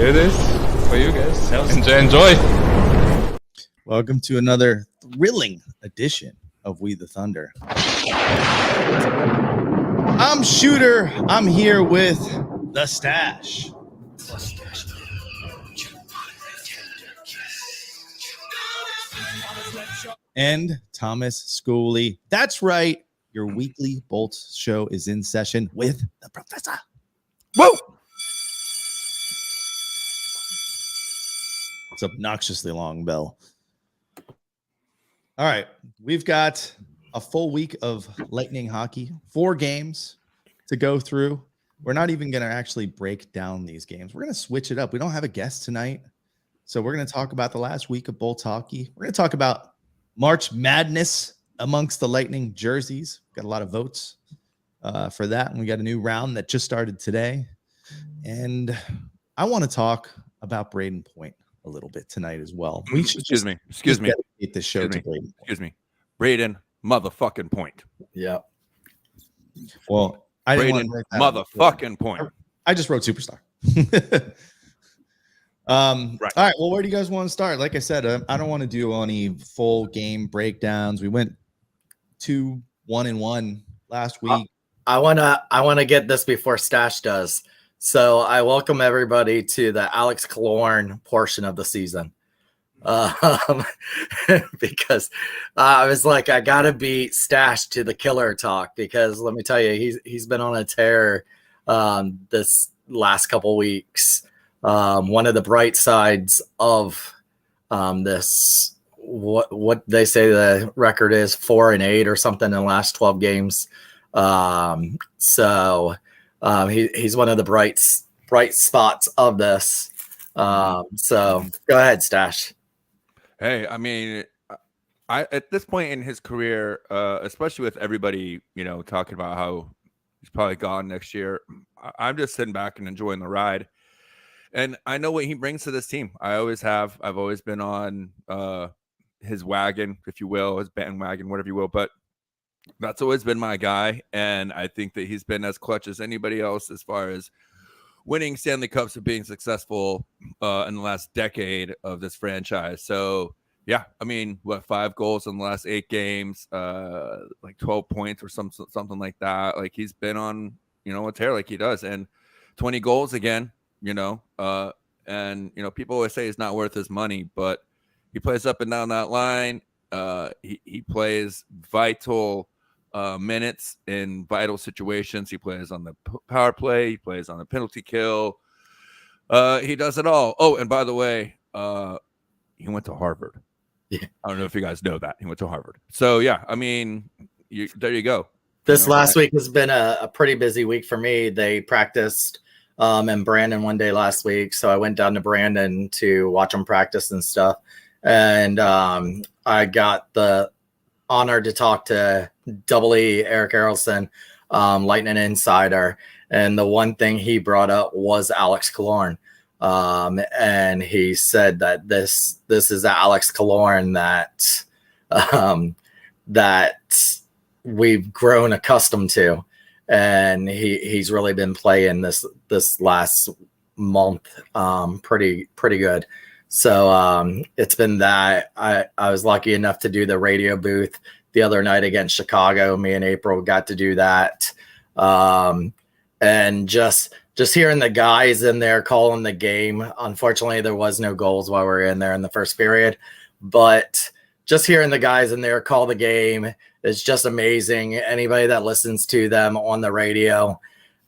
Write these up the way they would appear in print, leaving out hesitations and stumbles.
Here it is for you guys. Enjoy. Welcome to another thrilling edition of We the Thunder. I'm Shooter. I'm here with the Stash. And Thomas Schooley. That's right. Your weekly Bolts show is in session with the Professor. Whoa! It's obnoxiously long bell. All right. We've got a full week of Lightning hockey, 4 games to go through. We're not even going to actually break down these games. We're going to switch it up. We don't have a guest tonight. So we're going to talk about the last week of Bolts hockey. We're going to talk about March Madness amongst the Lightning jerseys. Got a lot of votes for that. And we got a new round that just started today. And I want to talk about Braden Point a little bit tonight as well. We should Excuse me. dedicate this show to Braden. Excuse me. Braden motherfucking Point. Yeah. Well, I didn't Braden want to motherfucking Point. I just wrote superstar. Right. All right. Well, where do you guys want to start? Like I said, I don't want to do any full game breakdowns. We went 2-1-1 last week. I wanna get this before Stash does. So I welcome everybody to the Alex Killorn portion of the season. Because I was like, I gotta beat Stash to the killer talk, because let me tell you, he's been on a tear this last couple weeks. One of the bright sides of this, what they say the record is 4-8 or something in the last 12 games. So he's one of the bright spots of this. So go ahead, Stash. Hey, I mean, I at this point in his career, especially with everybody, talking about how he's probably gone next year, I'm just sitting back and enjoying the ride. And I know what he brings to this team. I always have. I've always been on his wagon, if you will, his bandwagon, whatever you will. But that's always been my guy. And I think that he's been as clutch as anybody else as far as winning Stanley Cups and being successful in the last decade of this franchise. So, yeah, I mean, 5 goals in the last 8 games, like 12 points or something like that. Like, he's been on, a tear like he does. And 20 goals again. And people always say he's not worth his money, but he plays up and down that line. He plays vital minutes in vital situations. He plays on the power play. He plays on the penalty kill. He does it all. Oh, and by the way, he went to Harvard. Yeah. I don't know if you guys know that. He went to Harvard. So, yeah, I mean, there you go. This last week has been a pretty busy week for me. They practiced in Brandon one day last week. So I went down to Brandon to watch them practice and stuff. And I got the honor to talk to E. Eric Errolson, Lightning Insider. And the one thing he brought up was Alex Killorn. And he said that this is Alex Killorn that we've grown accustomed to. And he's really been playing this last month pretty good. So it's been that. I was lucky enough to do the radio booth the other night against Chicago. Me and April got to do that. And just hearing the guys in there calling the game. Unfortunately, there was no goals while we were in there in the first period. But just hearing the guys in there call the game is just amazing. Anybody that listens to them on the radio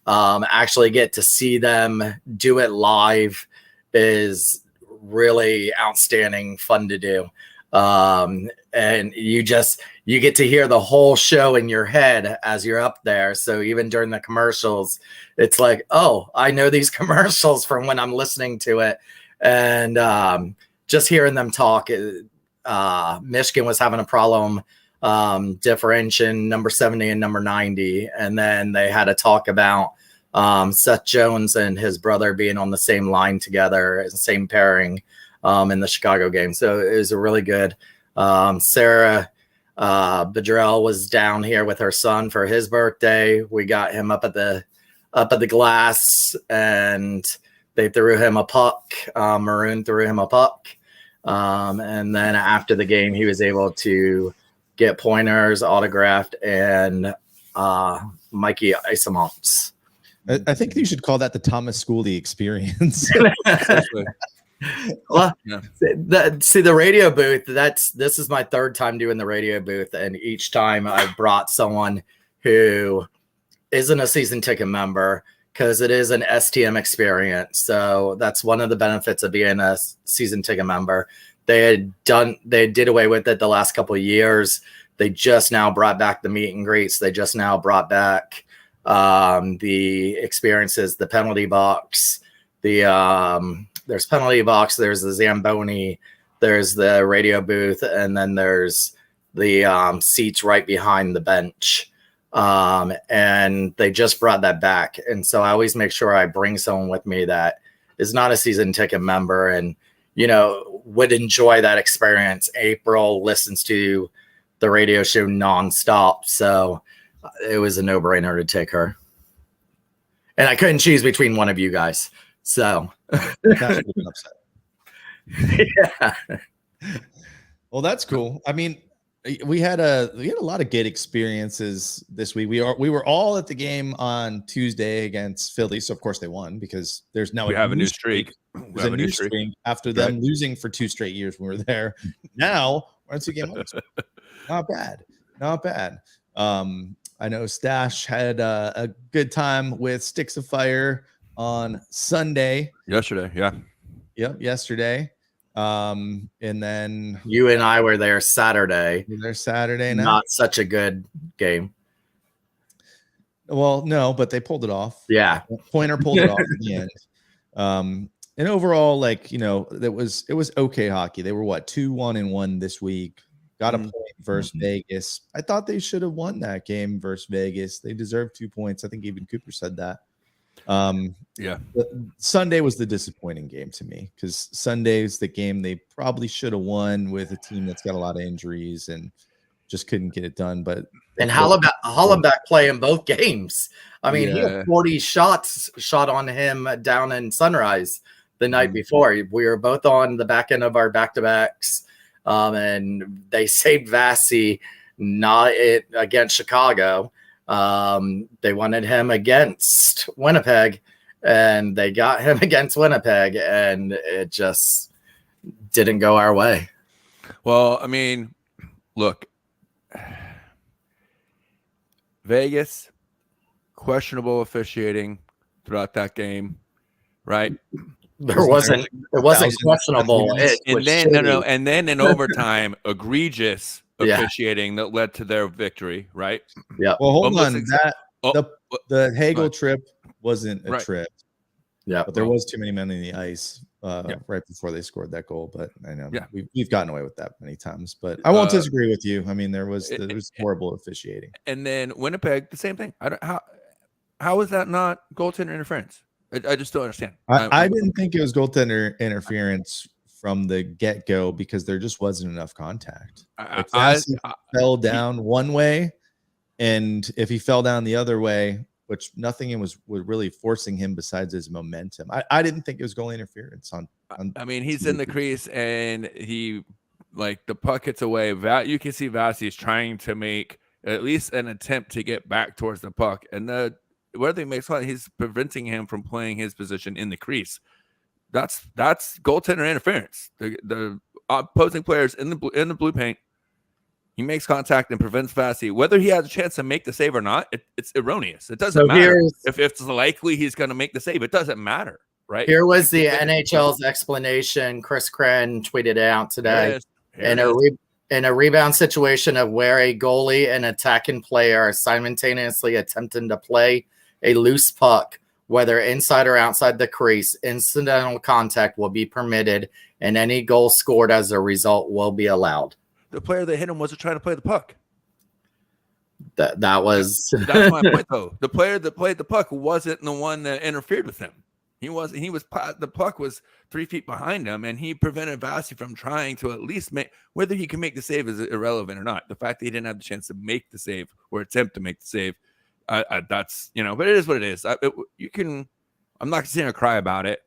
actually get to see them do it live is really outstanding fun to do. And you get to hear the whole show in your head as you're up there. So even during the commercials, it's like, oh, I know these commercials from when I'm listening to it. And just hearing them talk, Michigan was having a problem differentiating number 70 and number 90. And then they had a talk about Seth Jones and his brother being on the same line together, same pairing in the Chicago game. So it was a really good. Sarah Bedrell was down here with her son for his birthday. We got him up at the glass, and They threw him a puck. Maroon threw him a puck. And then after the game, he was able to get pointers autographed and Mikey Isomonts. I think you should call that the Thomas Schooley experience. Well, Yeah. See the radio booth. This is my third time doing the radio booth, and each time I brought someone who isn't a season ticket member because it is an STM experience. So that's one of the benefits of being a season ticket member. They did away with it the last couple of years. They just now brought back the meet and greets. They just now brought back the experiences, the penalty box, there's penalty box, there's the Zamboni, there's the radio booth, and then there's the seats right behind the bench. And they just brought that back. And so I always make sure I bring someone with me that is not a season ticket member and, would enjoy that experience. April listens to the radio show nonstop. So it was a no-brainer to take her. And I couldn't choose between one of you guys. So That's upset. yeah. Well, that's cool. I mean, we had a lot of good experiences this week. We were all at the game on Tuesday against Philly, so of course they won because there's now We have a new streak. There's a new streak after them losing for 2 straight years when we were there. Now we're on 2 game wins. Not bad. I know Stash had a good time with Sticks of Fire on Sunday. Yesterday, yeah. Yep, yesterday. And then You and I were there Saturday. there's Saturday night. Not such a good game. Well, no, but they pulled it off. Yeah. Pointer pulled it off at the end. And overall, it was okay hockey. They were 2-1-1 this week. Got a point versus Vegas. I thought they should have won that game versus Vegas. They deserved 2 points. I think even Cooper said that. Yeah. But Sunday was the disappointing game to me because Sunday's the game they probably should have won with a team that's got a lot of injuries and just couldn't get it done. But And Hollenbeck playing both games. I mean, he had 40 shots shot on him down in Sunrise the night before. We were both on the back end of our back-to-backs, and they saved Vasi not against Chicago. They wanted him against Winnipeg, and they got him against Winnipeg, and it just didn't go our way. Well, I mean, look, Vegas, questionable officiating throughout that game, right? It wasn't questionable. And then in overtime, egregious officiating that led to their victory, right? Yeah. Well, hold on. The Hagel trip wasn't a trip. Yeah. But there was too many men in the ice right before they scored that goal. But I know we've gotten away with that many times. But I won't disagree with you. I mean, there was horrible officiating. And then Winnipeg, the same thing. How is that not goaltender interference? I just don't understand. I didn't think it was goaltender interference from the get-go because there just wasn't enough contact. I fell down one way, and if he fell down the other way, which nothing was really forcing him besides his momentum. I didn't think it was goal interference on I mean, he's in the crease and he the puck hits away. You can see Vasi is trying to make at least an attempt to get back towards the puck, and whether he makes fun, he's preventing him from playing his position in the crease. That's goaltender interference. The opposing players in the blue paint. He makes contact and prevents Vasi. Whether he has a chance to make the save or not, it's erroneous. It doesn't matter. If it's likely he's going to make the save, it doesn't matter, right? Here was the NHL's explanation. Chris Crenn tweeted it out today. In a rebound situation of where a goalie and attacking player are simultaneously attempting to play a loose puck, whether inside or outside the crease, incidental contact will be permitted, and any goal scored as a result will be allowed. The player that hit him wasn't trying to play the puck. That's my point, though. The player that played the puck wasn't the one that interfered with him. The puck was 3 feet behind him, and he prevented Vasi from trying to at least make. Whether he can make the save is irrelevant or not. The fact that he didn't have the chance to make the save or attempt to make the save, that's but it is what it is. I'm not going to sit here and cry about it.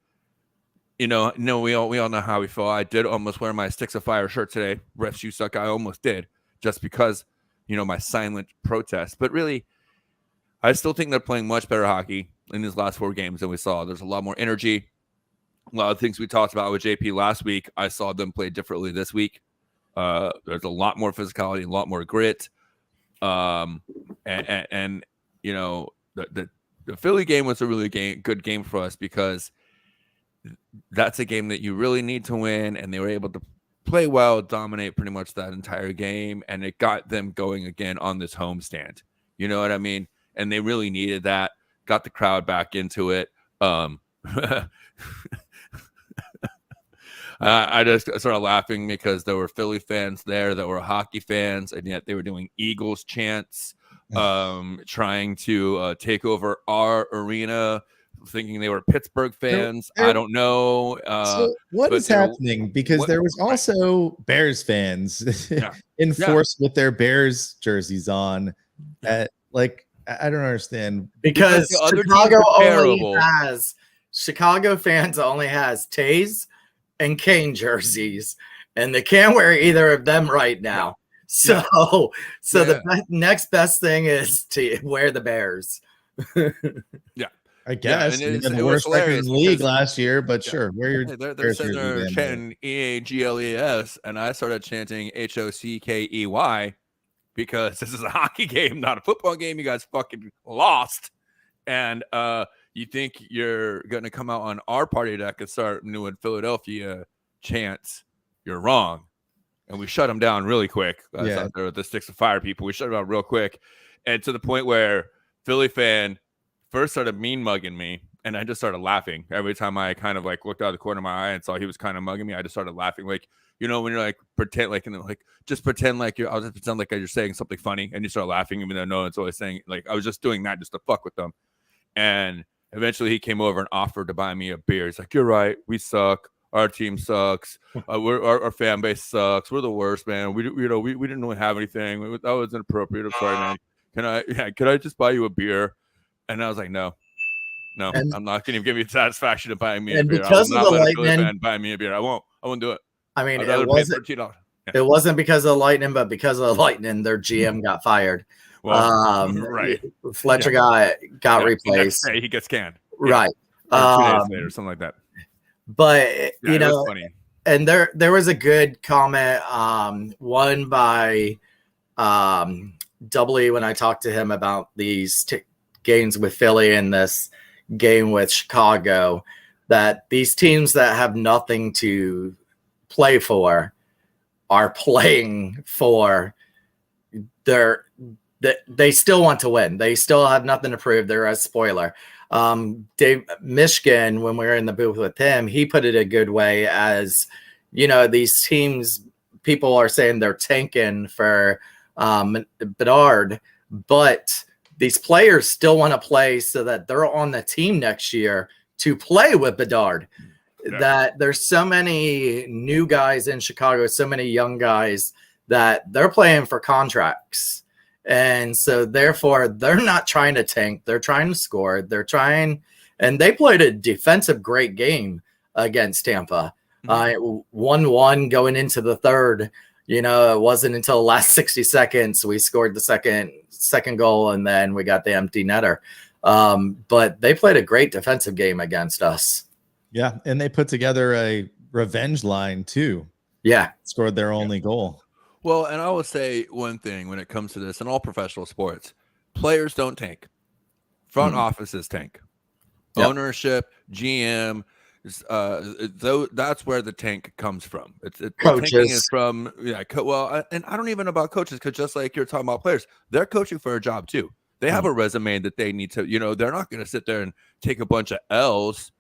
we all know how we feel. I did almost wear my Sticks of Fire shirt today. Refs, you suck. I almost did, just because, my silent protest. But really, I still think they're playing much better hockey in these last 4 games than we saw. There's a lot more energy. A lot of things we talked about with JP last week, I saw them play differently this week. There's a lot more physicality, a lot more grit. The Philly game was a really good game for us, because that's a game that you really need to win, and they were able to play well, dominate pretty much that entire game, and it got them going again on this homestand. You know what I mean? And they really needed that. Got the crowd back into it. I just started laughing because there were Philly fans there that were hockey fans, and yet they were doing Eagles chants, trying to take over our arena, thinking they were Pittsburgh fans. I don't know. So what is happening? Because there was also Bears fans enforced with their Bears jerseys on. I don't understand. Because Chicago fans only has Tays and Kane jerseys, and they can't wear either of them right now. So the next best thing is to wear the Bears. I guess it the worst record in the league last year, but sure. They're sitting there chanting EAGLES, and I started chanting HOCKEY, because this is a hockey game, not a football game. You guys fucking lost, and you think you're going to come out on our party deck and start doing Philadelphia chants? You're wrong. And we shut them down really quick. Out there with the Sticks of Fire people. We shut them down real quick, and to the point where Philly fan first started mean mugging me, and I just started laughing every time I kind of looked out of the corner of my eye and saw he was kind of mugging me. I just started laughing, when you're pretend just pretend like I'll just pretend like you're saying something funny, and you start laughing even though no one's always saying. I was just doing that just to fuck with them. And eventually he came over and offered to buy me a beer. He's like, "You're right, we suck. Our team sucks. Our fan base sucks. We're the worst, man. We didn't really have anything. That was inappropriate. I'm sorry, man. Can I just buy you a beer?" And I was like, no, I'm not going to give you the satisfaction of buying me a beer. Because of the Lightning, buy me a beer. I won't do it. I mean, it wasn't because of the Lightning, but because of the Lightning, their GM got fired. Well, right. Fletcher got replaced. He gets canned. Right. 2 days later, something like that. But it was funny. And there was a good comment, one by Doubly, when I talked to him about these games with Philly and this game with Chicago, that these teams that have nothing to play for are playing for they still want to win. They still have nothing to prove. They're a spoiler. Dave Mishkin, when we were in the booth with him, he put it a good way as, these teams, people are saying they're tanking for Bedard, but these players still want to play so that they're on the team next year to play with Bedard. Yeah. That there's so many new guys in Chicago, so many young guys that they're playing for contracts. And so therefore they're not trying to tank. They're trying to score. And they played a defensive great game against Tampa. 1-1 going into the third. It wasn't until the last 60 seconds we scored the second goal, and then we got the empty netter. But they played a great defensive game against us. Yeah, and they put together a revenge line too. Yeah, scored their only goal. Well, and I will say one thing when it comes to this in all professional sports: players don't tank, front offices tank, ownership, GM. That's where the tank comes from. Coaches. Tanking is from and I don't even know about coaches, because just like you're talking about players, they're coaching for a job too. They have a resume that they need to. They're not going to sit there and take a bunch of L's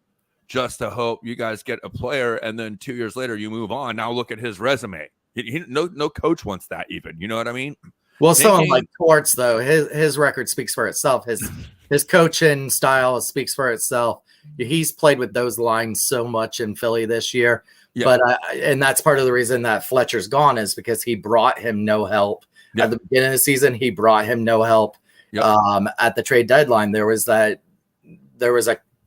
just to hope you guys get a player, and then 2 years later you move on. Now look at his resume. No coach wants that even. You know what I mean? Well, someone like Torts, though, his record speaks for itself. His coaching style speaks for itself. He's played with those lines so much in Philly this year. Yeah. But and that's part of the reason that Fletcher's gone, is because he brought him no help. Yep. At the beginning of the season, he brought him no help. Yep. At the trade deadline, there was a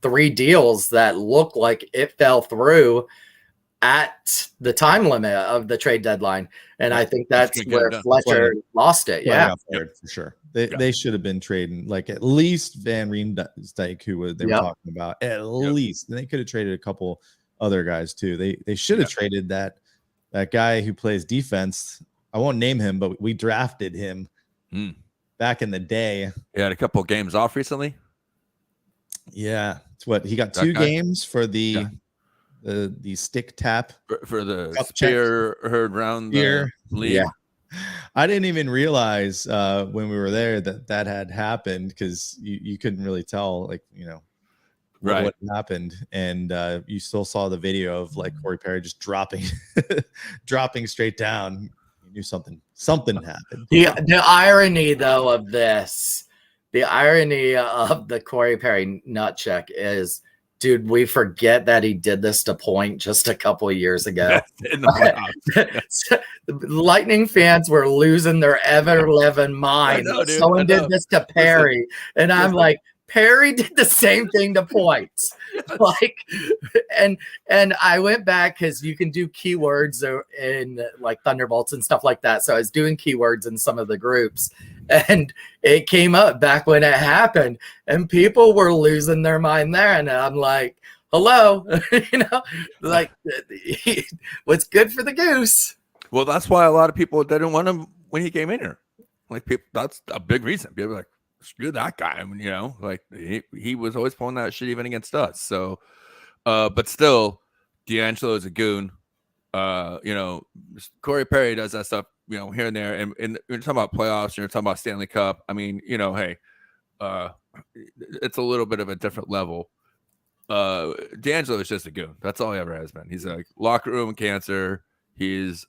3 deals that look like it fell through at the time limit of the trade deadline. And I think that's where Fletcher lost it. Yeah. For sure. They should have been trading like at least Van Riemsdyk, who they were talking about. At least. And they could have traded a couple other guys too. They should have traded that guy who plays defense. I won't name him, but we drafted him back in the day. He had a couple of games off recently. Yeah. It's what he got 2 games for the stick tap for the spear heard round the league. Yeah. I didn't even realize when we were there that had happened, because you couldn't really tell, like, what happened. And you still saw the video of like Corey Perry just dropping straight down. You knew something happened. The irony though of this, the irony of the Corey Perry nut check is, dude, we forget that he did this to Point just a couple of years ago. In the Lightning fans were losing their ever-living mind. Someone did this to Perry. And I'm like, Perry did the same thing to Point. Like, and I went back, because you can do keywords in like Thunderbolts and stuff like that. So I was doing keywords in some of the groups, and it came up back when it happened, and people were losing their mind there. And I'm like, hello, like, what's good for the goose? Well, that's why a lot of people didn't want him when he came in here. Like, people, that's a big reason. People were like, screw that guy. I mean, like he was always pulling that shit even against us. So, but still, D'Angelo is a goon. Corey Perry does that stuff, here and there. And you're talking about playoffs, you're talking about Stanley Cup. I mean, hey, it's a little bit of a different level. D'Angelo is just a goon. That's all he ever has been. He's a locker room cancer. He's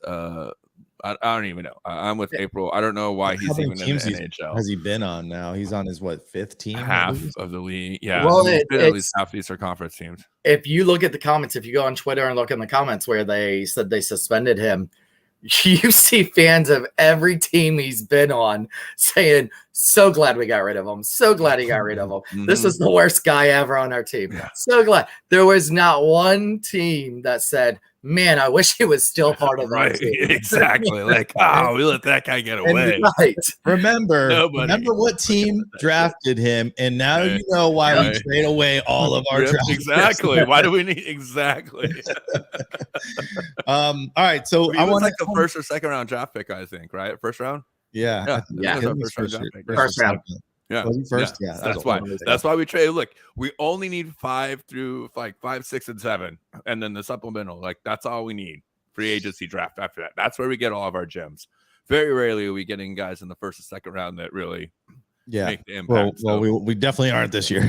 I don't even know. I'm with April. I don't know why he's even in the NHL. Has he been on now? He's on his 5th team? Half of the league. Yeah. Well, he's been at least half the Eastern Conference teams. If you look at the comments, if you go on Twitter and look in the comments where they said they suspended him, you see fans of every team he's been on saying, so glad we got rid of him. So glad he got rid of him. Mm-hmm. This is the worst guy ever on our team. Yeah. So glad. There was not one team that said, man, I wish he was still part of our team. Exactly. Like, we let that guy get away. Remember what team drafted him, and now you know why we trade away all of our draft. Exactly. Why do we need exactly? All right. So I want like the first or second round draft pick, I think, right? First round? Yeah. First round. Yeah. First, yeah. That's why we trade. Look, we only need 5 through 5, 6, and 7, and then the supplemental. Like, that's all we need. Free agency draft after that. That's where we get all of our gems. Very rarely are we getting guys in the first or second round that really make the impact. Well, we definitely aren't this year.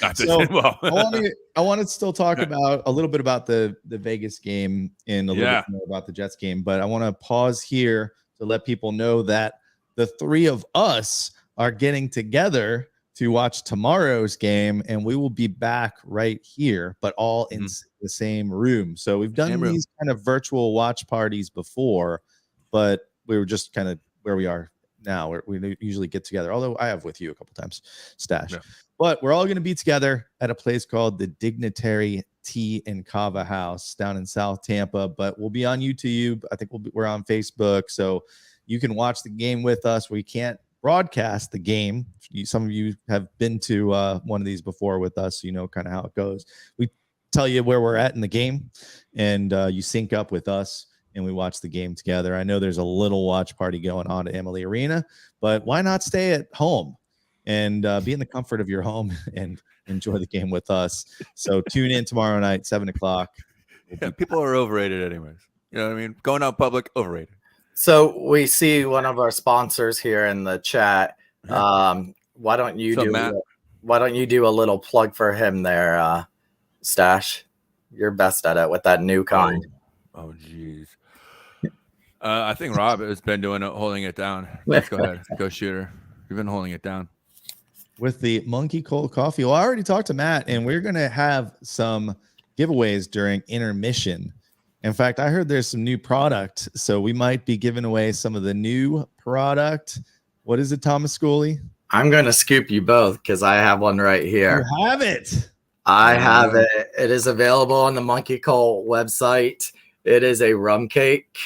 I want to still talk about a little bit about the Vegas game and a little bit more about the Jets game, but I want to pause here to let people know that the 3 of us are getting together to watch tomorrow's game, and we will be back right here, but all in the same room. So we've done these kind of virtual watch parties before, but we were just kind of where we are now. We usually get together, although I have with you a couple times, Stash. Yeah. But we're all going to be together at a place called the Dignitary Tea and Kava House down in South Tampa, but we'll be on YouTube. I think we're on Facebook, so you can watch the game with us. We can't broadcast the game. Some of you have been to one of these before with us, so you know kind of how it goes. We tell you where we're at in the game, and you sync up with us, and we watch the game together. I know there's a little watch party going on at Emily Arena, but why not stay at home and be in the comfort of your home and enjoy the game with us? So tune in tomorrow night, 7:00. People are overrated anyways. You know what I mean? Going out public, overrated. So we see one of our sponsors here in the chat. Why don't you do a little plug for him there, Stash? You're best at it with that new kind. Oh, geez. I think Rob has been holding it down. Let's go ahead. Go, shooter. You've been holding it down. With the Monkey Cold Coffee. Well, I already talked to Matt, and we're going to have some giveaways during intermission. In fact, I heard there's some new product, so we might be giving away some of the new product. What is it, Thomas Schooley? I'm going to scoop you both because I have one right here. You have it. I have it. It is available on the Monkey Cult website. It is a rum cake.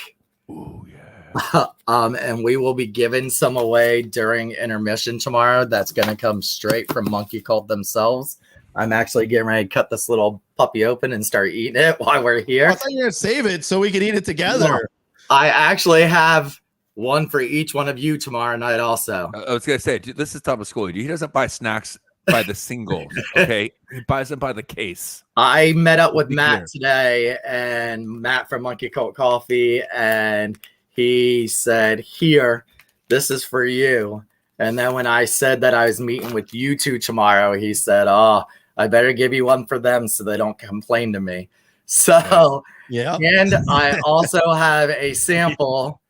Ooh, yeah. And we will be giving some away during intermission tomorrow. That's going to come straight from Monkey Cult themselves. I'm actually getting ready to cut this little puppy open and start eating it while we're here. I thought you were gonna save it so we could eat it together. No, I actually have one for each one of you tomorrow night also. I was gonna say, dude, this is top of school. He doesn't buy snacks by the single, okay? He buys them by the case. I met up with Matt today, and Matt from Monkey Cult Coffee, and he said, "Here, this is for you." And then when I said that I was meeting with you two tomorrow, he said, "Oh, I better give you one for them so they don't complain to me." So, yeah. And I also have a sample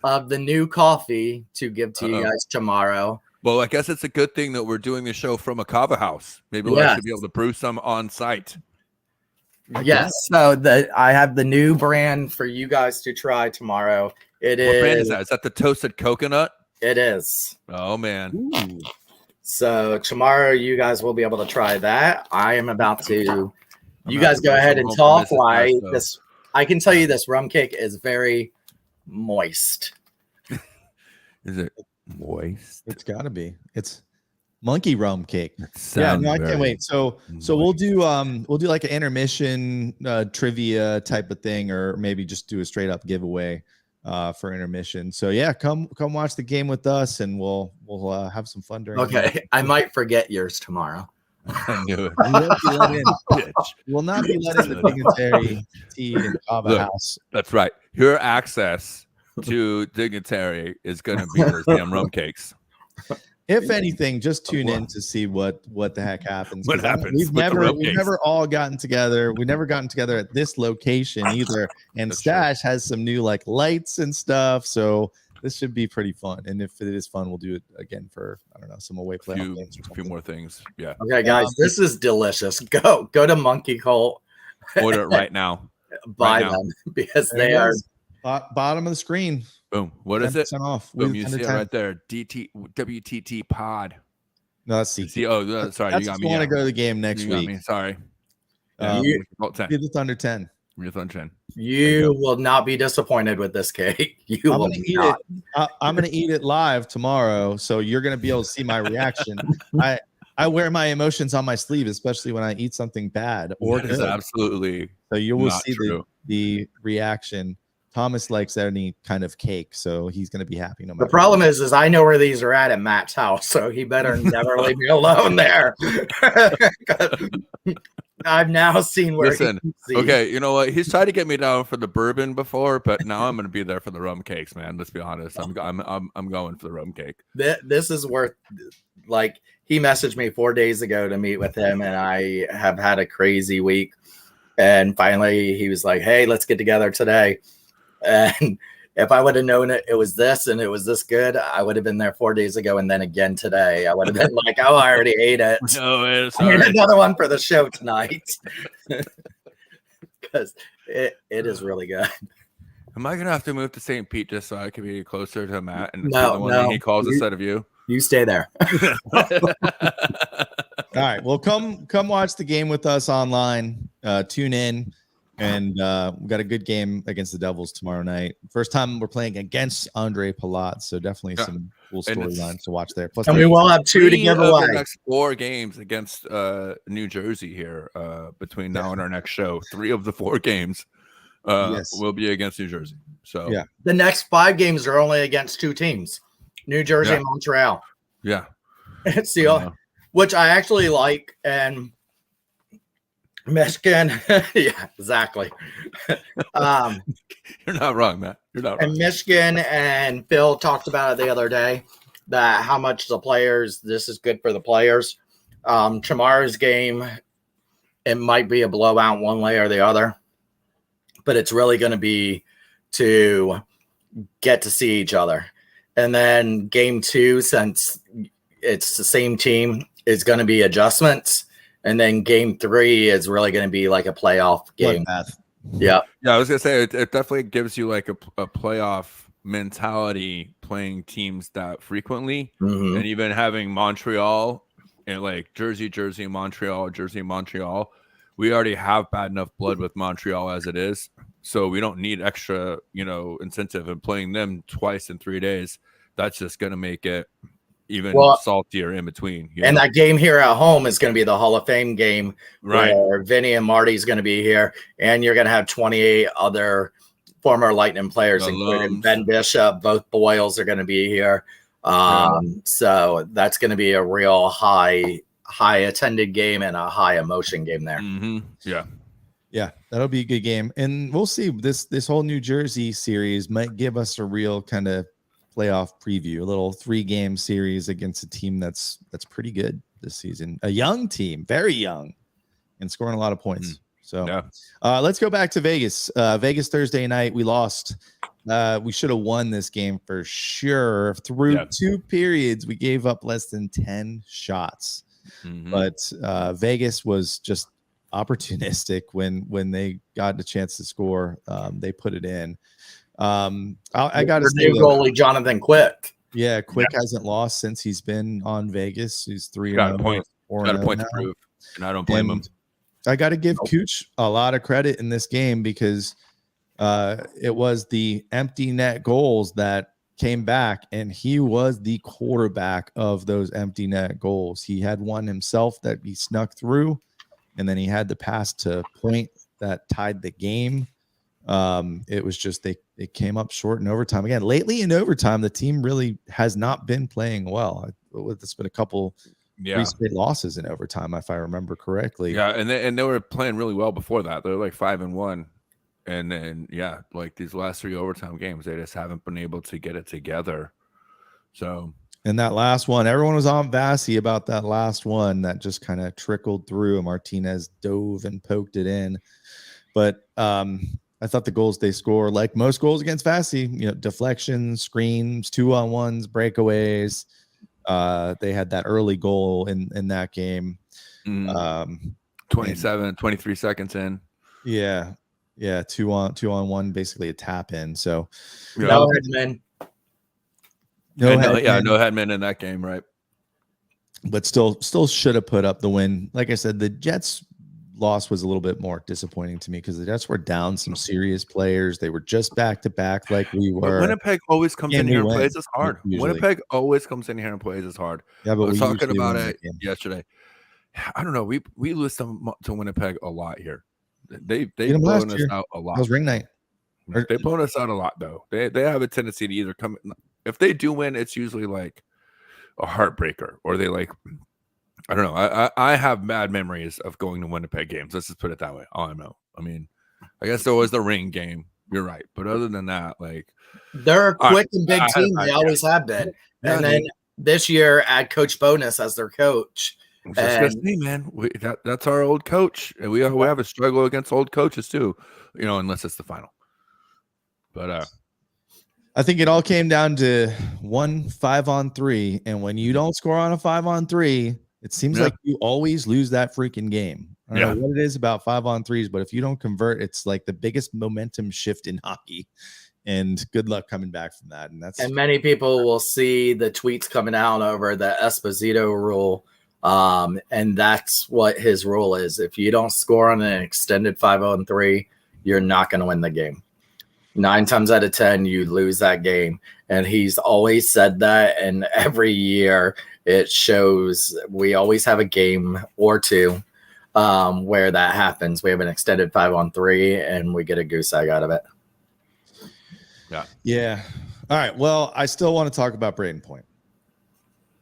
of the new coffee to give to you guys tomorrow. Well, I guess it's a good thing that we're doing the show from a kava house. Maybe we'll actually be able to brew some on site. Yes. So I have the new brand for you guys to try tomorrow. What brand is that? Is that the toasted coconut? It is. Oh, man. Ooh. So tomorrow you guys will be able to try that. I am about to. You guys go ahead and talk. Why this? I can tell you this rum cake is very moist. Is it moist? It's got to be. It's monkey rum cake. Yeah, no, I can't wait. So we'll do like an intermission trivia type of thing, or maybe just do a straight up giveaway for intermission. So yeah, come watch the game with us, and we'll have some fun during. Okay, I might forget yours tomorrow. I knew it. Will not be let in the Dignitary Tea and Kava House. That's right. Your access to Dignitary is going to be those damn rum cakes. If anything, just tune in to see what the heck happens. What happens? We've never all gotten together. We've never gotten together at this location either. And That's Stash has some new like lights and stuff. So this should be pretty fun. And if it is fun, we'll do it again for, I don't know, some away playoff games. A few more things. Yeah. Okay, guys, this is delicious. Go to Monkey Cult. Order it right now. Buy them because they are bottom of the screen. Boom. What is it? Off. Boom. You see it right there. WTT pod. No, that's CT. Oh, sorry. That's you got if me. You want to go to the game next week. Sorry. It's under 10. You will not be disappointed with this cake. I'm going to eat it live tomorrow, so you're going to be able to see my reaction. I wear my emotions on my sleeve, especially when I eat something bad or good. Absolutely. So you will see the reaction. Thomas likes any kind of cake, so he's going to be happy no matter. The problem is I know where these are at Matt's house, so he better never leave me alone there. I've now seen where. Listen, okay, you know what? He's tried to get me down for the bourbon before, but now I'm going to be there for the rum cakes, man. Let's be honest. I'm going for the rum cake. This is worth. Like, he messaged me 4 days ago to meet with him, and I have had a crazy week. And finally, he was like, "Hey, let's get together today." And if I would have known it was this and it was this good, I would have been there 4 days ago and then again today. I would have been like, "Oh, I already ate it. No, I need another one for the show tonight." Because it is really good. Am I gonna have to move to St. Pete just so I can be closer to Matt and no, the one that he calls instead of you? You stay there. All right. Well, come watch the game with us online. Tune in. And we got a good game against the Devils tomorrow night. First time we're playing against Andre Palat, so definitely some cool storylines to watch there. Plus, and we will have 2 to give away. The next 4 games against New Jersey here between now and our next show. 3 of the 4 games will be against New Jersey. So yeah, the next 5 games are only against 2 teams: New Jersey and Montreal. Yeah, it's which I actually like. And Michigan, yeah, exactly. You're not wrong, Matt. You're not wrong. And Michigan and Phil talked about it the other day, that how much this is good for the players. Tomorrow's game, it might be a blowout one way or the other, but it's really going to be to get to see each other. And then game 2, since it's the same team, is going to be adjustments. And then game 3 is really going to be like a playoff game. Yeah. I was going to say, it definitely gives you like a playoff mentality playing teams that frequently. Mm-hmm. And even having Montreal and like Jersey, Montreal. We already have bad enough blood with Montreal as it is, so we don't need extra, incentive. And playing them twice in 3 days, that's just gonna make it even saltier in between. And that game here at home is going to be the Hall of Fame game, right? Where Vinny and Marty's going to be here, and you're going to have 28 other former Lightning players, including Ben Bishop. Both Boyles are going to be here. So that's going to be a real high attended game and a high emotion game there. Mm-hmm. Yeah, that'll be a good game. And we'll see. This whole New Jersey series might give us a real kind of playoff preview, a little 3-game series against a team that's pretty good this season. A young team, very young, and scoring a lot of points. So let's go back to Vegas. Vegas Thursday night, we lost. We should have won this game for sure. Through 2 periods, we gave up less than 10 shots. But Vegas was just opportunistic when they got the chance to score. They put it in. I got to say, new goalie Jonathan Quick. Yeah, Quick hasn't lost since he's been on Vegas. He's 3-0. Got a point to prove, and I don't blame him. I got to give Cooch a lot of credit in this game because it was the empty net goals that came back, and he was the quarterback of those empty net goals. He had one himself that he snuck through, and then he had the pass to Point that tied the game. It was just it came up short in overtime. Again, lately in overtime, the team really has not been playing well. It's been a couple straight losses in overtime, if I remember correctly. Yeah, and they were playing really well before that. They're like 5-1. And then, like these last 3 overtime games, they just haven't been able to get it together. So, and that last one, everyone was on Vasi about that last one that just kind of trickled through. Martinez dove and poked it in. But I thought the goals they score, like most goals against Vasi, deflections, screens, 2-on-1s, breakaways. They had that early goal in that game. 23 seconds in. Yeah. Yeah, 2-on-1, basically a tap in. So no headman. No headman in that game, right? But still should have put up the win. Like I said, the Jets loss was a little bit more disappointing to me because the Jets were down some serious players. They were just back to back like we were. But Winnipeg always comes in here and plays us hard. Winnipeg always comes in here and plays us hard. Yeah, but I was talking about it yesterday. I don't know. We lose to Winnipeg a lot here. They've blown us out a lot. That was ring night. They've blown us out a lot, though. They have a tendency to either come. If they do win, it's usually like a heartbreaker, or they like. I don't know. I have bad memories of going to Winnipeg games. Let's just put it that way. All I know. I mean, I guess there was the ring game. You're right, but other than that, like they're a quick and big team. They always have been. And then this year, add Coach Bonus as their coach. Man, that's our old coach, and we have a struggle against old coaches too, unless it's the final. But I think it all came down to 1 5-on-3, and when you don't score on a 5-on-3, it seems like you always lose that freaking game. I don't know what it is about 5-on-3s, but if you don't convert, it's like the biggest momentum shift in hockey. And good luck coming back from that. And many people will see the tweets coming out over the Esposito rule. And that's what his rule is. If you don't score on an extended 5-on-3, you're not going to win the game. 9 times out of 10, you lose that game. And he's always said that. And every year it shows we always have a game or two where that happens. We have an extended 5-on-3 and we get a goose egg out of it. Yeah. All right. Well, I still want to talk about Braden Point.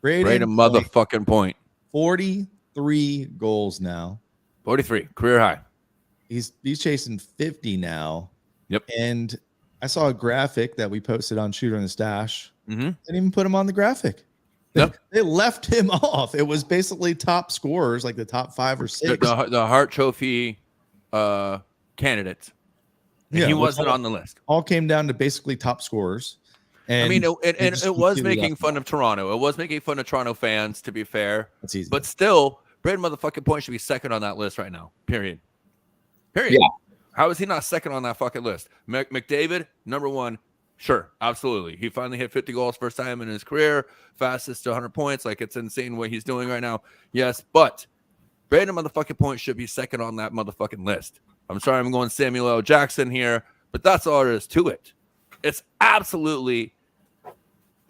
Braden motherfucking Point. 43 goals now. 43, career high. He's chasing 50 now. Yep. And I saw a graphic that we posted on Shooter in the Stash. Mm-hmm. Didn't even put him on the graphic. Yep. They left him off. It was basically top scorers, like the top 5 or 6. The Hart Trophy candidates. And he wasn't on the list. All came down to basically top scorers. And I mean, it was making fun of Toronto. It was making fun of Toronto fans, to be fair. That's easy. But still, Braden motherfucking Point should be second on that list right now. Period. Yeah. How is he not second on that fucking list? McDavid, number 1. Sure, absolutely. He finally hit 50 goals first time in his career, fastest to 100 points. Like, it's insane what he's doing right now. Yes, but Brandon motherfucking Point should be second on that motherfucking list. I'm sorry I'm going Samuel L. Jackson here, but that's all there is to it. It's absolutely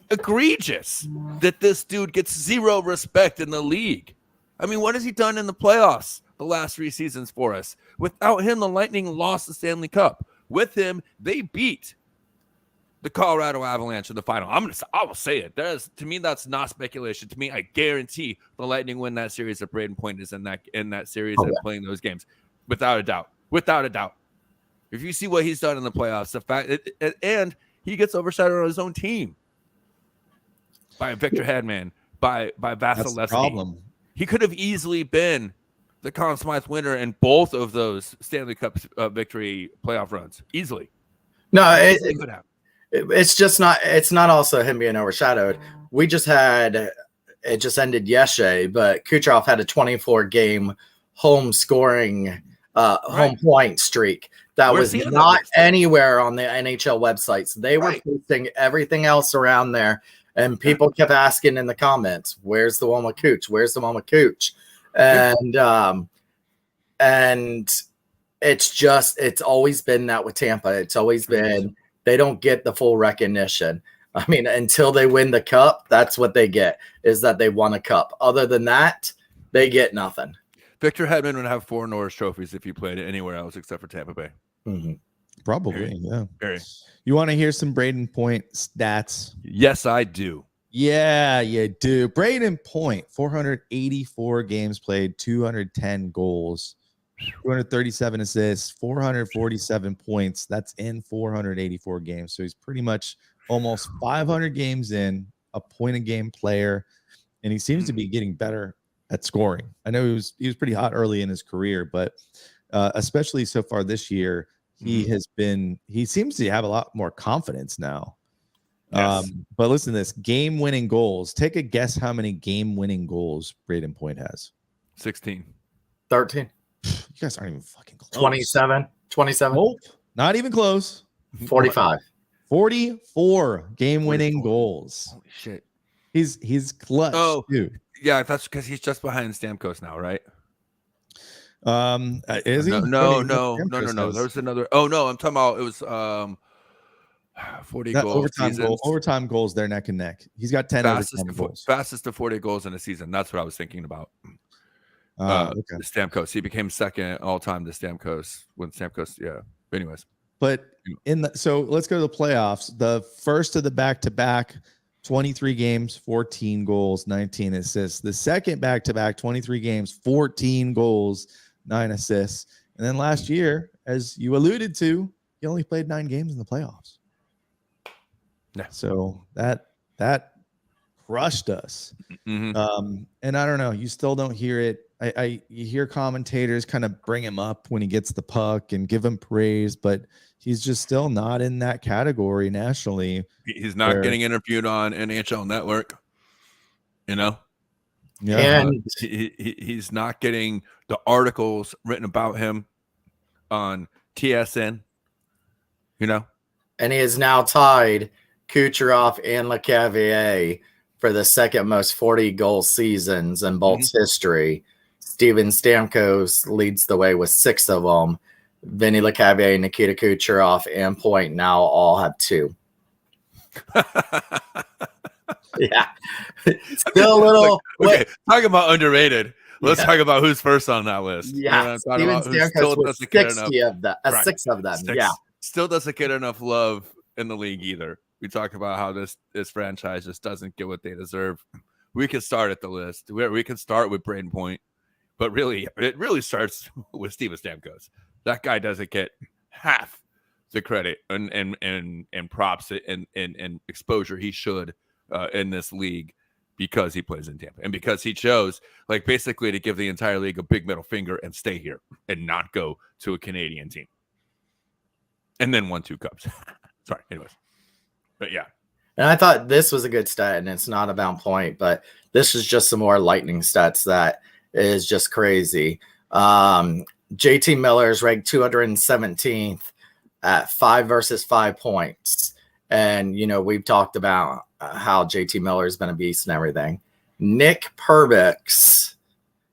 egregious that this dude gets zero respect in the league. I mean, what has he done in the playoffs the last 3 seasons for us? Without him, the Lightning lost the Stanley Cup. With him, they beat the Colorado Avalanche in the final. I will say it. To me, that's not speculation. To me, I guarantee the Lightning win that series if Braden Point is in that series and playing those games, without a doubt. Without a doubt. If you see what he's done in the playoffs, the fact and he gets overshadowed on his own team by Victor Hedman, by Vasilevsky. That's the problem. He could have easily been the Conn Smythe winner in both of those Stanley Cup victory playoff runs. Easily. No, it could have. It's just not. It's not also him being overshadowed. We just had it just ended yesterday, but Kucherov had a 24-game home scoring, home point streak that was not anywhere on the NHL websites. They were posting everything else around there, and people kept asking in the comments, "Where's the one with Cooch? Where's the one with Cooch?" And it's always been that with Tampa. It's always been. They don't get the full recognition. I mean, until they win the cup, that's what they get, is that they won a cup. Other than that, they get nothing. Victor Hedman would have 4 Norris trophies if he played anywhere else except for Tampa Bay. Mm-hmm. Probably, yeah. Very. You want to hear some Braden Point stats? Yes, I do. Yeah, you do. Braden Point, 484 games played, 210 goals. 237 assists, 447 points. That's in 484 games. So he's pretty much almost 500 games in, a point a game player, and he seems to be getting better at scoring. I know he was pretty hot early in his career, but especially so far this year, he seems to have a lot more confidence now. Yes. But listen to this, game-winning goals. Take a guess how many game-winning goals Braden Point has. 16. 13. You guys aren't even fucking close. 27. Nope, not even close. 45. 44 game-winning goals. Holy shit. He's clutch. Oh, dude. Yeah, that's because he's just behind Stamkos now, right? Is he? No. There's another. Oh no, I'm talking about it was 40 goals. Overtime goals. They're neck and neck. He's got 10 overtime goals. Fastest to 40 goals in a season. That's what I was thinking about. Okay. Stamkos. He became second all time to Stamkos when Stamkos. Yeah. Anyways, but so let's go to the playoffs. The first of the back-to-back, 23 games, 14 goals, 19 assists. The second back-to-back, 23 games, 14 goals, 9 assists. And then last year, as you alluded to, he only played 9 games in the playoffs. Yeah. So that crushed us. Mm-hmm. And I don't know, you still don't hear it. You hear commentators kind of bring him up when he gets the puck and give him praise, but he's just still not in that category nationally. He's not getting interviewed on NHL Network, Yeah. And he's not getting the articles written about him on TSN, And he is now tied Kucherov and LeCavier for the second most 40-goal seasons in Bolts history. Steven Stamkos leads the way with 6 of them. Vinny LeCavier, Nikita Kucherov, and Point now all have 2. Yeah. Still a little. Okay, talking about underrated. Let's talk about who's first on that list. Yeah. Steven Stamkos with 60 of that. 6 of them. 6. Yeah. Still doesn't get enough love in the league either. We talk about how this franchise just doesn't get what they deserve. We can start at the list. We can start with Braden Point, but really, it really starts with Steven Stamkos. That guy doesn't get half the credit and props and exposure he should in this league because he plays in Tampa and because he chose basically to give the entire league a big middle finger and stay here and not go to a Canadian team. And then won 2 cups. Sorry. Anyways. But yeah. And I thought this was a good stat, and it's not about Point, but this is just some more Lightning stats that is just crazy. JT Miller is ranked 217th at 5 versus 5 points. And, we've talked about how JT Miller has been a beast and everything. Nick Perbix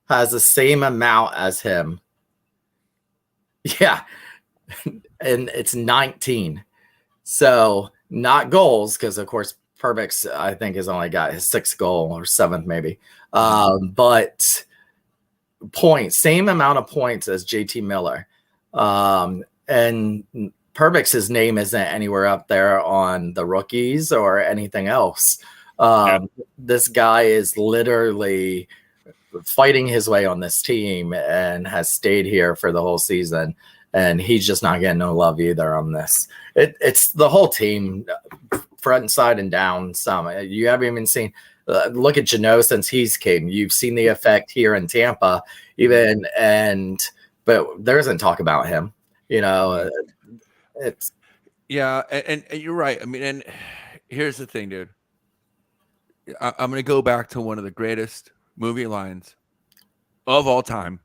has the same amount as him. Yeah. And it's 19. So not goals, because of course Perbix, I think, has only got his 6th goal or 7th maybe. But points, same amount of points as JT Miller. And Perbix's name isn't anywhere up there on the rookies or anything else. This guy is literally fighting his way on this team and has stayed here for the whole season. And he's just not getting no love either on this. It's the whole team, front and side and down. You haven't even seen. Look at Jano since he's came. You've seen the effect here in Tampa, but there isn't talk about him. It's and you're right. I mean, and here's the thing, dude. I'm gonna go back to one of the greatest movie lines of all time.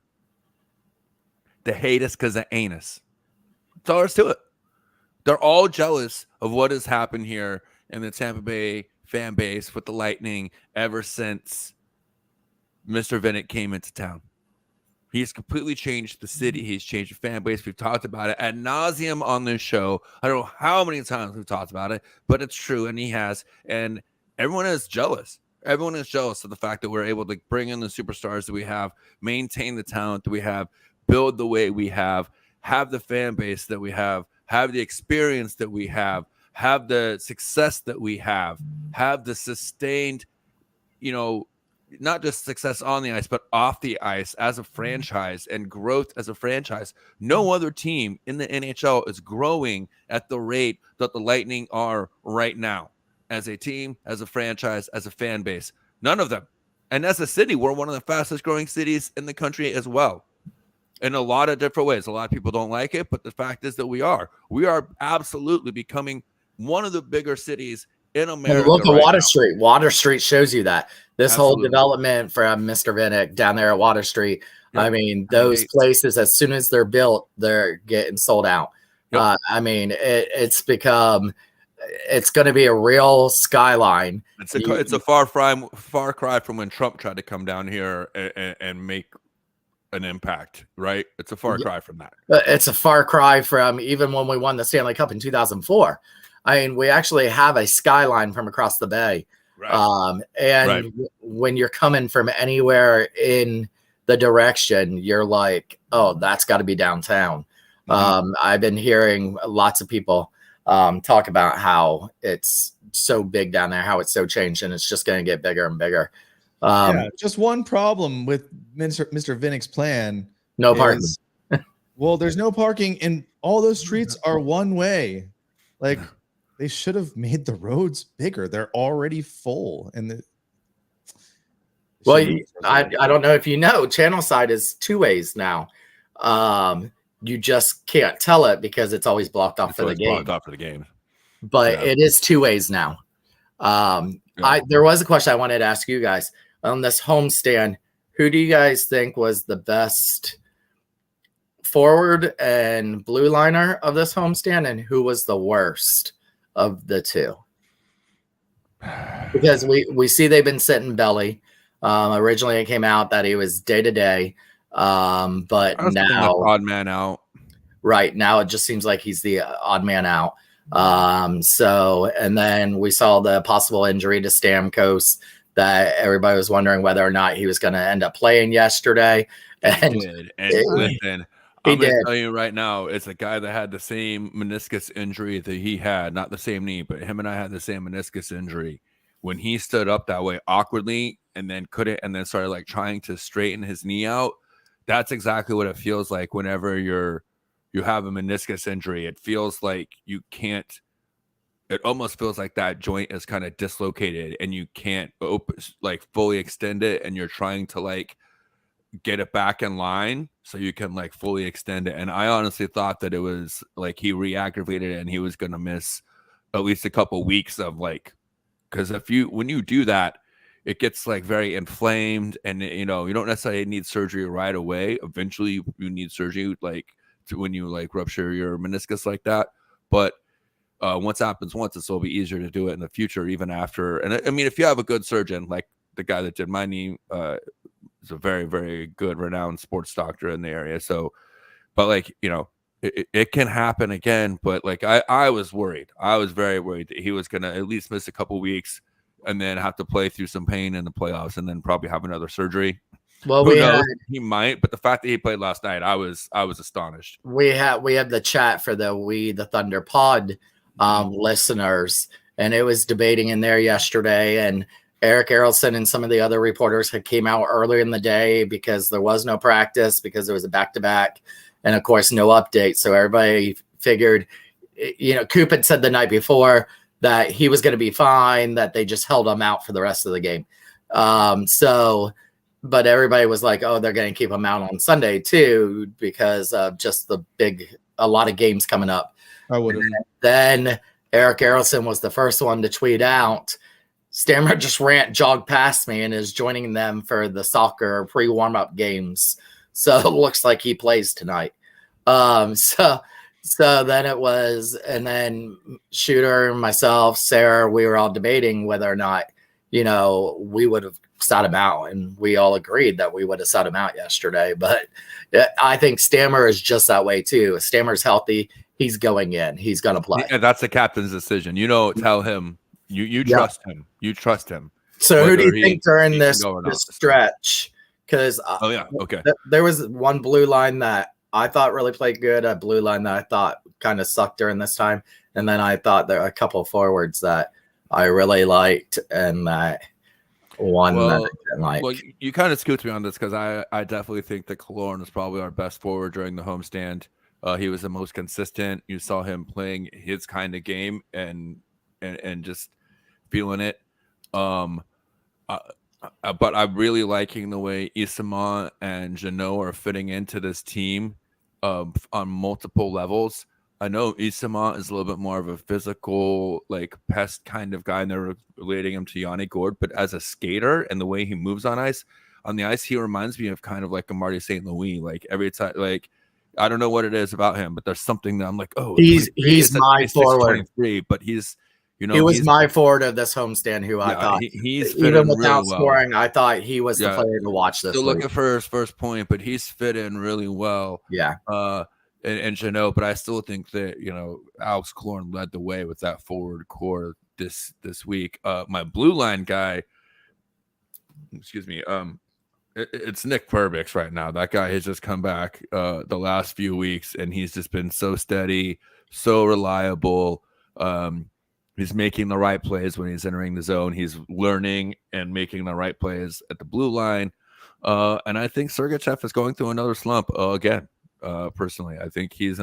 They hate us because of anus. That's all there is to it. They're all jealous of what has happened here in the Tampa Bay fan base with the Lightning ever since Mr. Vinik came into town. He's completely changed the city. He's changed the fan base. We've talked about it ad nauseum on this show. I don't know how many times we've talked about it, but it's true, and he has. And everyone is jealous. Everyone is jealous of the fact that we're able to bring in the superstars that we have, maintain the talent that we have, build the way we have the fan base that we have the experience that we have the success that we have the sustained, not just success on the ice, but off the ice as a franchise and growth as a franchise. No other team in the NHL is growing at the rate that the Lightning are right now as a team, as a franchise, as a fan base. None of them. And as a city, we're one of the fastest growing cities in the country as well. In a lot of different ways. A lot of people don't like it, but the fact is that we are absolutely becoming one of the bigger cities in America. Look at Water Street. Water Street shows you that. This whole development from Mr. Vinik down there at Water Street. Yep. I mean, those places, as soon as they're built, they're getting sold out. Yep. I mean, it's going to be a real skyline. It's a far cry from when Trump tried to come down here and make an impact, right? It's a far cry from that. It's a far cry from even when we won the Stanley Cup in 2004. I mean, we actually have a skyline from across the bay. Right. When you're coming from anywhere in the direction, you're like, oh, that's got to be downtown. I've been hearing lots of people talk about how it's so big down there, how it's so changed, and it's just going to get bigger and bigger. Just one problem with Mr. Vinik's plan. No parking. Well, there's no parking, and all those streets are one way. Like, they should have made the roads bigger. They're already full. I don't know if you know, Channel Side is 2 ways now. You just can't tell it because it's always blocked off for the game. But it is 2 ways now. There was a question I wanted to ask you guys on this homestand. Who do you guys think was the best forward and blue liner of this homestand, and who was the worst of the two? Because we see they've been sitting belly. Originally it came out that he was day-to-day, but now odd man out. Right now it just seems like he's the odd man out. And then we saw the possible injury to Stamkos that everybody was wondering whether or not he was going to end up playing yesterday. And listen, I'm going to tell you right now, it's a guy that had the same meniscus injury that he had, not the same knee, but him and I had the same meniscus injury. When he stood up that way awkwardly and then couldn't, and then started like trying to straighten his knee out, that's exactly what it feels like whenever you have a meniscus injury. It feels like you can't. It almost feels like that joint is kind of dislocated and you can't fully extend it, and you're trying to like get it back in line so you can like fully extend it. And I honestly thought that it was like he re-aggravated it and he was going to miss at least a couple weeks of like, because when you do that, it gets like very inflamed, and you don't necessarily need surgery right away. Eventually you need surgery like when you like rupture your meniscus like that. But once it happens once, it's will be easier to do it in the future, even after. And I mean, if you have a good surgeon, like the guy that did my knee, is a very, very good, renowned sports doctor in the area. So, but like, you know, it can happen again. But like, I was worried. I was very worried that he was going to at least miss a couple weeks and then have to play through some pain in the playoffs and then probably have another surgery. Well, Who knows? He might, but the fact that he played last night, I was astonished. We had the chat for the Thunder Pod listeners, and it was debating in there yesterday, and Eric Erelson and some of the other reporters had came out earlier in the day because there was no practice, because there was a back-to-back, and of course no update. So everybody figured, you know, Coop had said the night before that he was going to be fine, that they just held him out for the rest of the game. But everybody was like, oh, they're going to keep him out on Sunday too, because of just a lot of games coming up. I would have. Then Eric Erelson was the first one to tweet out, Stammer just jogged past me and is joining them for the soccer pre-warm-up games. So it looks like he plays tonight. So then it was, and then Shooter, myself, Sarah, we were all debating whether or not, you know, we would have sat him out, and we all agreed that we would have sat him out yesterday. But I think Stammer is just that way too. If Stammer's healthy, he's going in. He's going to play. Yeah, that's the captain's decision. You know, tell him you trust him. You trust him. So who do you think during this stretch? Because there was one blue line that I thought really played good, a blue line that I thought kind of sucked during this time, and then I thought there were a couple of forwards that I really liked, and that one that I didn't like. Well, you kind of scooped me on this, because I definitely think that Killorn is probably our best forward during the homestand. He was the most consistent. You saw him playing his kind of game and just feeling it. But I'm really liking the way Isama and Jeannot are fitting into this team on multiple levels. I know Isama is a little bit more of a physical, like, pest kind of guy, and they're relating him to Yanni Gourde. But as a skater and the way he moves on the ice, he reminds me of kind of like a Marty St. Louis. Like, every time, like, I don't know what it is about him, but there's something that I'm like, oh, he's my forward. But he's, you know, he was my forward of this homestand, who I thought he's even without really scoring, well. I thought he was the player to watch this. Still looking for his first point, but he's fit in really well. Yeah. And Jeannot, but I still think that, you know, Alex Killorn led the way with that forward core this week. My blue line guy, excuse me, it's Nick Perbix right now. That guy has just come back the last few weeks, and he's just been so steady, so reliable. He's making the right plays when he's entering the zone. He's learning and making the right plays at the blue line. And I think Sergachev is going through another slump again. Personally, I think he's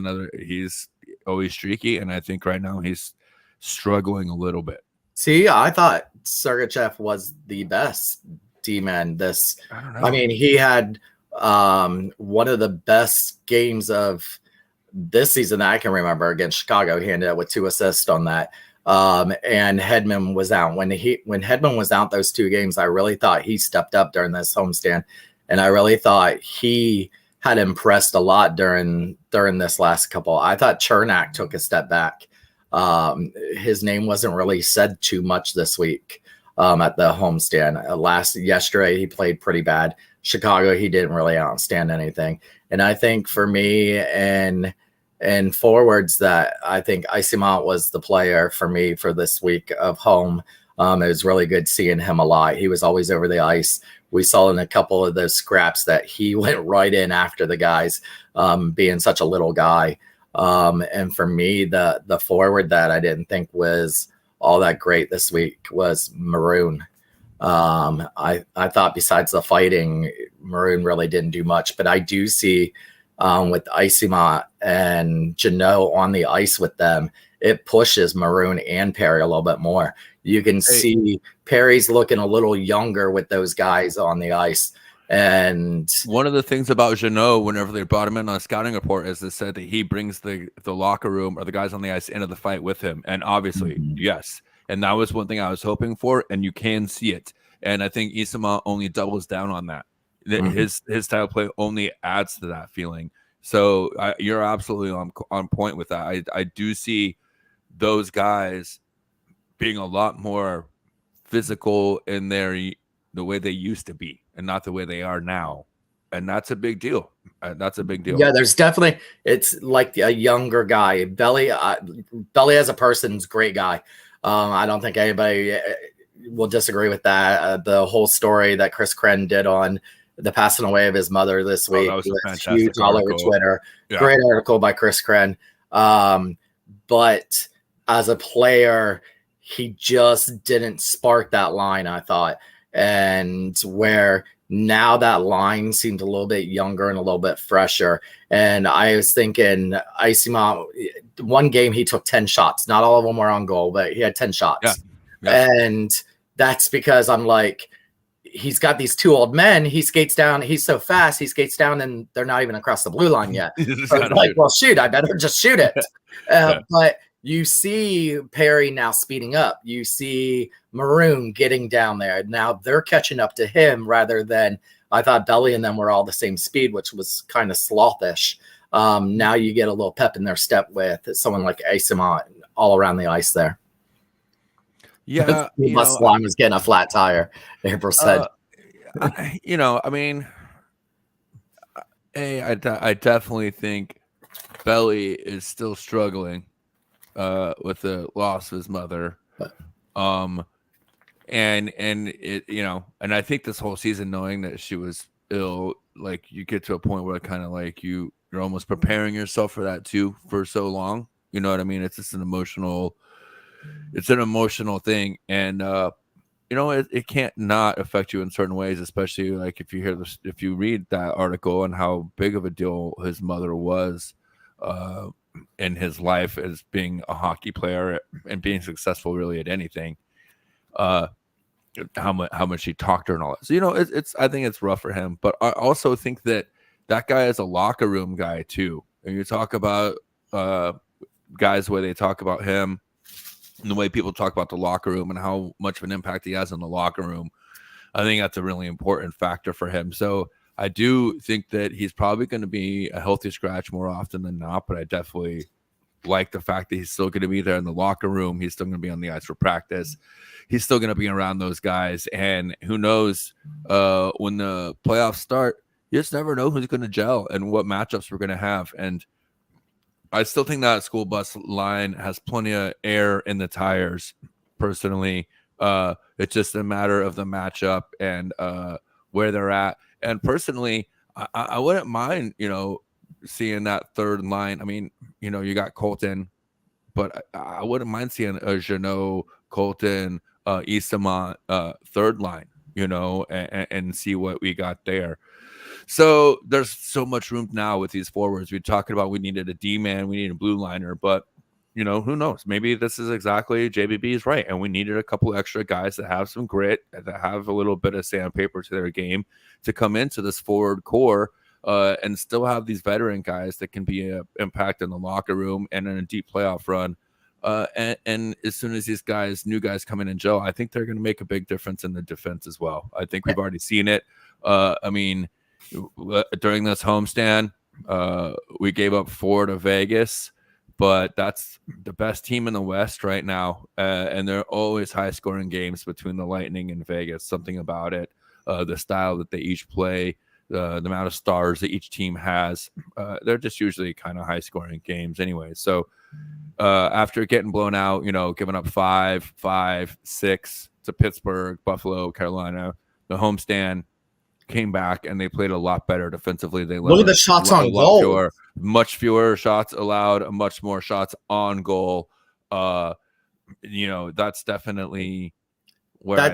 always streaky, and I think right now he's struggling a little bit. See, I thought Sergachev was the best D-man this. I mean, he had one of the best games of this season that I can remember against Chicago. He ended up with 2 assists on that. And Hedman was out. When Hedman was out those 2 games, I really thought he stepped up during this homestand, and I really thought he had impressed a lot during this last couple. I thought Chernak took a step back. His name wasn't really said too much this week at the homestand. Yesterday he played pretty bad. Chicago, he didn't really outstand anything. And I think for me and forwards, that I think Isimont was the player for me for this week of home. It was really good seeing him a lot. He was always over the ice. We saw in a couple of those scraps that he went right in after the guys, being such a little guy. And for me, the forward that I didn't think was all that great this week was Maroon. I thought besides the fighting, Maroon really didn't do much. But I do see with Isimont and Jeannot on the ice with them, it pushes Maroon and Perry a little bit more. You can see Perry's looking a little younger with those guys on the ice. And one of the things about Jeannot, whenever they brought him in on a scouting report, is they said that he brings the locker room or the guys on the ice into the fight with him. And obviously, yes. And that was one thing I was hoping for, and you can see it. And I think Isama only doubles down on that. His style of play only adds to that feeling. So you're absolutely on point with that. I do see those guys being a lot more physical in the way they used to be and not the way they are now. And that's a big deal. That's a big deal. Yeah, there's definitely, it's like a younger guy. Belly as a person's great guy. I don't think anybody will disagree with that. The whole story that Chris Kren did on the passing away of his mother this week that was a fantastic huge all over article. Twitter. Yeah. Great article by Chris Kren. But as a player, he just didn't spark that line, I thought. And where now that line seemed a little bit younger and a little bit fresher. And I was thinking, Isimont, one game he took 10 shots. Not all of them were on goal, but he had 10 shots. Yeah. And that's because I'm like, he's got these two old men. He skates down. He's so fast. He skates down and they're not even across the blue line yet. So like, well, shoot, I better just shoot it. But you see Perry now speeding up. You see Maroon getting down there. Now they're catching up to him rather than, I thought Belly and them were all the same speed, which was kind of slothish. Now you get a little pep in their step with someone like Isimont all around the ice there. Yeah. Line was getting a flat tire, April said. I definitely think Belly is still struggling with the loss of his mother. And it, and I think this whole season, knowing that she was ill, like you get to a point where kind of like you're almost preparing yourself for that too for so long. You know what I mean? It's just an emotional thing. And, it can't not affect you in certain ways, especially like if you read that article and how big of a deal his mother was in his life as being a hockey player and being successful really at anything, how much he talked to her and all that. So, I think it's rough for him, but I also think that guy is a locker room guy too. And you talk about guys where they talk about him and the way people talk about the locker room and how much of an impact he has in the locker room. I think that's a really important factor for him. So I do think that he's probably going to be a healthy scratch more often than not, but I definitely like the fact that he's still going to be there in the locker room. He's still going to be on the ice for practice. He's still going to be around those guys. And who knows, when the playoffs start, you just never know who's going to gel and what matchups we're going to have. And I still think that school bus line has plenty of air in the tires, personally. It's just a matter of the matchup and where they're at. And personally, I wouldn't mind, seeing that third line. I mean, you got Colton, but I wouldn't mind seeing a Jeannot, Colton, Isimont third line, and see what we got there. So there's so much room now with these forwards. We're talking about we needed a D-man, we need a blue liner, but who knows? Maybe this is exactly JBB is right, and we needed a couple extra guys that have some grit, that have a little bit of sandpaper to their game to come into this forward core and still have these veteran guys that can be an impact in the locker room and in a deep playoff run. And as soon as these new guys come in and gel, I think they're going to make a big difference in the defense as well. I think we've already seen it. During this homestand, we gave up 4 to Vegas, but that's the best team in the West right now. And they're always high scoring games between the Lightning and Vegas. Something about it, the style that they each play, the amount of stars that each team has. They're just usually kind of high scoring games anyway. So after getting blown out, giving up 5, 6 to Pittsburgh, Buffalo, Carolina, the homestand came back and they played a lot better defensively. They look at the shots on goal. Much fewer shots allowed, much more shots on goal. That's definitely where I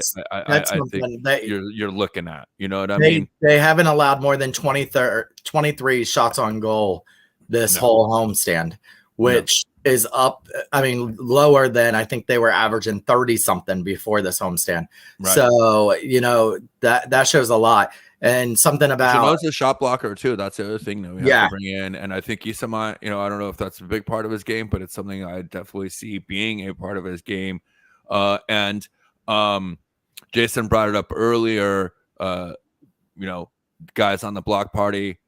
think you're looking at. You know what I mean? They haven't allowed more than 23 shots on goal this whole homestand, which is up. Lower than I think they were averaging 30 something before this homestand. Right. So that shows a lot. And something about Jeannot's a shot blocker too. That's the other thing that we have to bring in. And I think Isimont, I don't know if that's a big part of his game, but it's something I definitely see being a part of his game. And Jason brought it up earlier. Guys on the block party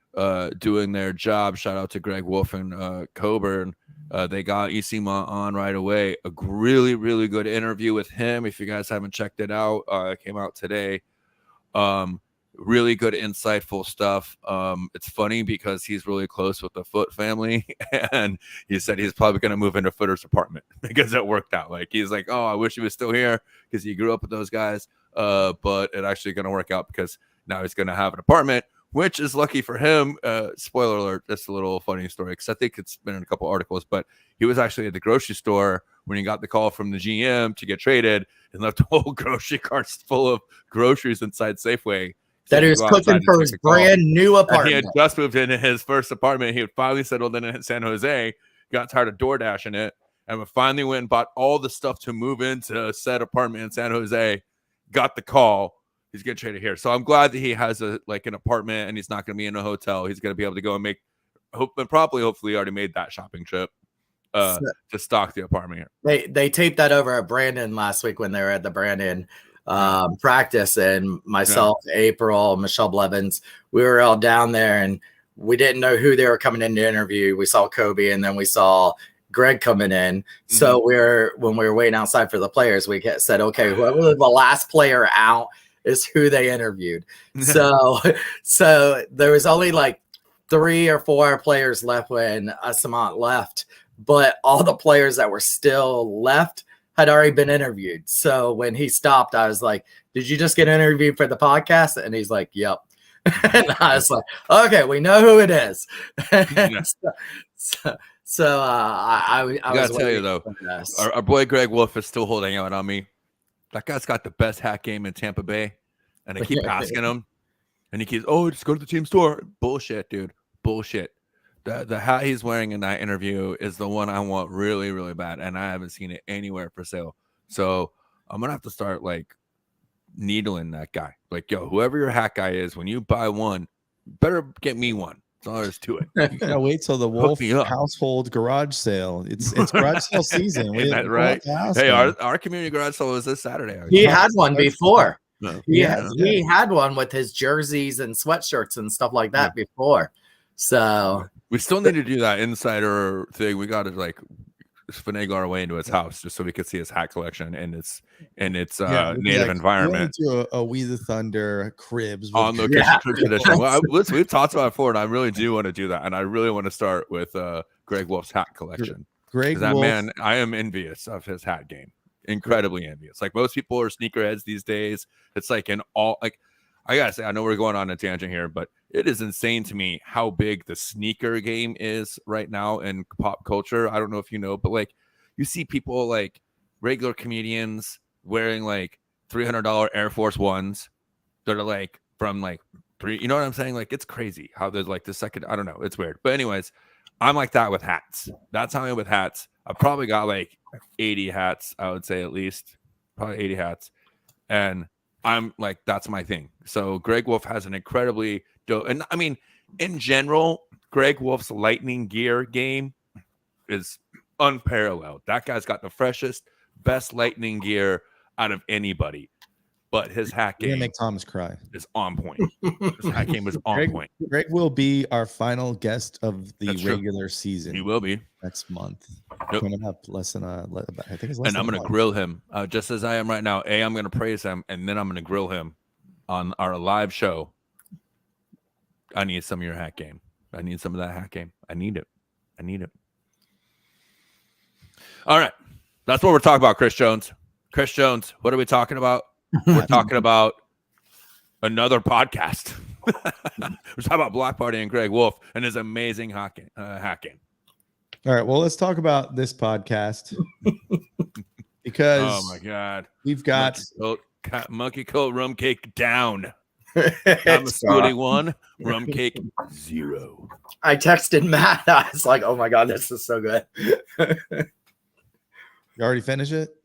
doing their job. Shout out to Greg Wolf and Coburn. They got Isima on right away. A really, really good interview with him. If you guys haven't checked it out, it came out today. Really good, insightful stuff. It's funny because he's really close with the Foot family, and he said he's probably going to move into Footer's apartment because it worked out. Like, he's like, oh, I wish he was still here because he grew up with those guys. But it actually going to work out because now he's going to have an apartment, which is lucky for him. Spoiler alert, that's a little funny story because I think it's been in a couple articles, but he was actually at the grocery store when he got the call from the GM to get traded and left a whole grocery cart full of groceries inside Safeway. That he was cooking for his brand new apartment. He had just moved into his first apartment. He had finally settled in San Jose, got tired of door dashing it, and finally went and bought all the stuff to move into said apartment in San Jose, got the call. He's getting traded here. So I'm glad that he has an apartment and he's not going to be in a hotel. He's going to be able to go and hopefully already made that shopping trip to stock the apartment here. They taped that over at Brandon last week when they were at the Brandon practice, and myself, April, Michelle Blevins, we were all down there and we didn't know who they were coming in to interview. We saw Kobe and then we saw Greg coming in. Mm-hmm. So when we were waiting outside for the players, we said, okay, whoever was the last player out is who they interviewed. so there was only like 3 or 4 players left when Asamant left, but all the players that were still left had already been interviewed. So when he stopped, I was like, did you just get interviewed for the podcast? And he's like, yep. And I was like, okay, we know who it is. So I gotta tell you though, our boy Greg Wolf is still holding out on me. That guy's got the best hat game in Tampa Bay, and I keep asking him, and he keeps, just go to the team store. Bullshit, dude. Bullshit. The hat he's wearing in that interview is the one I want really, really bad, and I haven't seen it anywhere for sale. So I'm gonna have to start needling that guy. Like, yo, whoever your hat guy is, when you buy one, better get me one. That's all there is to it. You gotta wait till the Wolf household garage sale. It's garage sale season. That's right. Hey, our community garage sale was this Saturday. He had one before. He had one with his jerseys and sweatshirts and stuff like that before. So we still need to do that insider thing. We got to finagle our way into his house just so we could see his hat collection and its native environment. Do a We the Thunder cribs on location cribs edition. Well, listen, we've talked about it before, and I really do want to do that, and I really want to start with Greg Wolf's hat collection. Greg Wolf, that man, I am envious of his hat game. Incredibly envious. Like, most people are sneakerheads these days. It's I gotta say, I know we're going on a tangent here, but it is insane to me how big the sneaker game is right now in pop culture. I don't know if you know, but you see people regular comedians wearing $300 Air Force Ones that are from 3. You know what I'm saying? It's crazy how there's the second. I don't know. It's weird. But anyways, I'm like that with hats. That's how I am with hats. I've probably got 80 hats. I would say at least probably 80 hats, and I'm that's my thing. So Greg Wolf has an incredibly dope, and I mean, in general, Greg Wolf's Lightning gear game is unparalleled. That guy's got the freshest, best Lightning gear out of anybody. But his hat game make Thomas cry. Is on point. His hat game is on point. Greg will be our final guest of the regular season. He will be next month. Yep. Coming up less than I think it's less. And I'm going to grill him just as I am right now. I'm going to praise him, and then I'm going to grill him on our live show. I need some of your hat game. I need some of that hat game. I need it. All right, that's what we're talking about, Chris Jones. Chris Jones, what are we talking about? We're talking about another podcast. We're talking about Block Party and Greg Wolf and his amazing hat game. All right, well, let's talk about this podcast because oh my god, we've got monkey coat rum cake down. Thomas 41, rum cake 0. I texted Matt. I was like, "Oh my god, this is so good." You already finished it?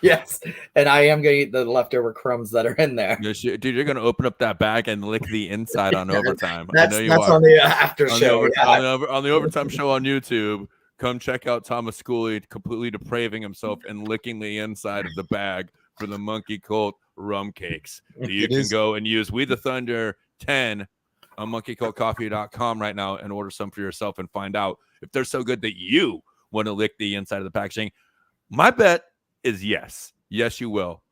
Yes, and I am going to eat the leftover crumbs that are in there. Dude, you're going to open up that bag and lick the inside on overtime. That's on the after show. On the overtime show on YouTube. Come check out Thomas Schooley completely depraving himself and licking the inside of the bag for the Monkey Colt rum cakes. You can go and use We the Thunder 10 on monkeycoatcoffee.com right now and order some for yourself and find out if they're so good that you want to lick the inside of the packaging. My bet is yes. Yes, you will.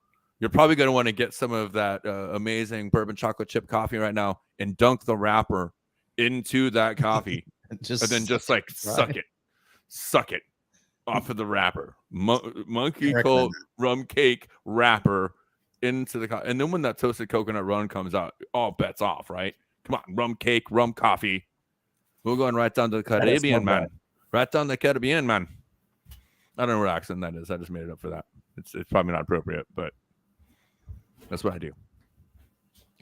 You're probably going to want to get some of that amazing bourbon chocolate chip coffee right now and dunk the wrapper into that coffee and then just like suck it off of the wrapper. Monkey coat rum cake wrapper into the coffee. And then when that toasted coconut rum comes out, all bets off, right? Come on, rum cake, rum coffee. We're going right down to the Caribbean, man. Right down the Caribbean, man. I don't know what accent that is. I just made it up for that. It's probably not appropriate, but that's what I do.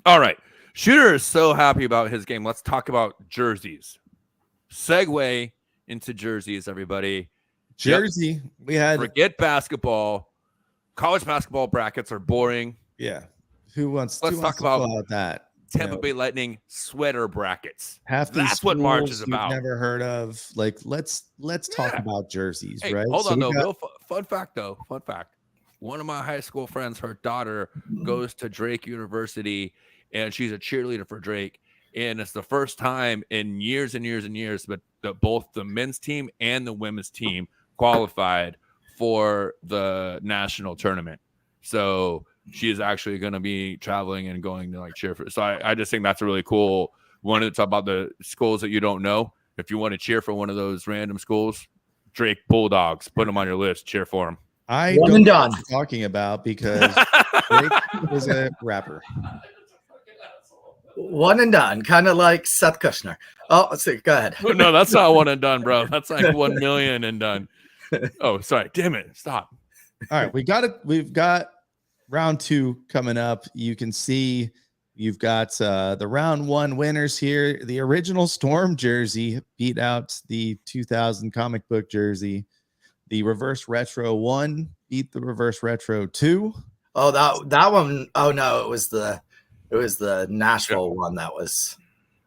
All right. Shooter is so happy about his game. Let's talk about jerseys. Segue into jerseys, everybody. Jersey. Yep. Forget basketball. College basketball brackets are boring. Yeah. Let's talk about that. Tampa Bay Lightning sweater brackets. That's what March is about. Never heard of. Like, let's talk about jerseys, right? Hold on, though. Real fun fact, though. Fun fact. One of my high school friends, her daughter goes to Drake University, and she's a cheerleader for Drake. And it's the first time in years and years and years that both the men's team and the women's team qualified for the national tournament. So she is actually going to be traveling and going to like cheer for. So I just think that's a really cool one to talk about the schools that you don't know. If you want to cheer for one of those random schools, Drake Bulldogs, put them on your list, cheer for them. I don't know what you're talking about because Drake is a rapper. One and done, kind of like Seth Kushner. Oh, let's see. Go ahead. No, that's not one and done, bro. That's like 1 million and done. Oh, sorry. Damn it. Stop. All right. We've got round 2 coming up. You can see you've got the round 1 winners here. The original Storm jersey beat out the 2000 comic book jersey. The reverse retro 1 beat the reverse retro 2. Oh, that one. Oh no, it was the Nashville one that was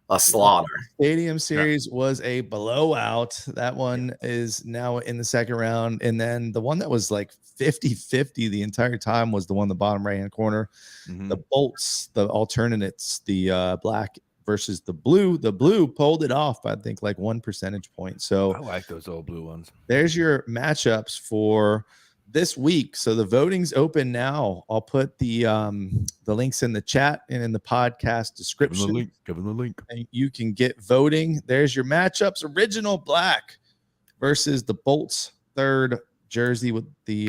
a slaughter. Stadium series was a blowout. That one is now in the second round. And then the one that was like 50-50 the entire time was the one in the bottom right-hand corner. Mm-hmm. The Bolts, the alternates, the black versus the blue. The blue pulled it off, I think, like 1 percentage point. So I like those old blue ones. There's your matchups for this week. So the voting's open now. I'll put the links in the chat and in the podcast description. Give them the link. And you can get voting. There's your matchups. Original black versus the Bolts third jersey with the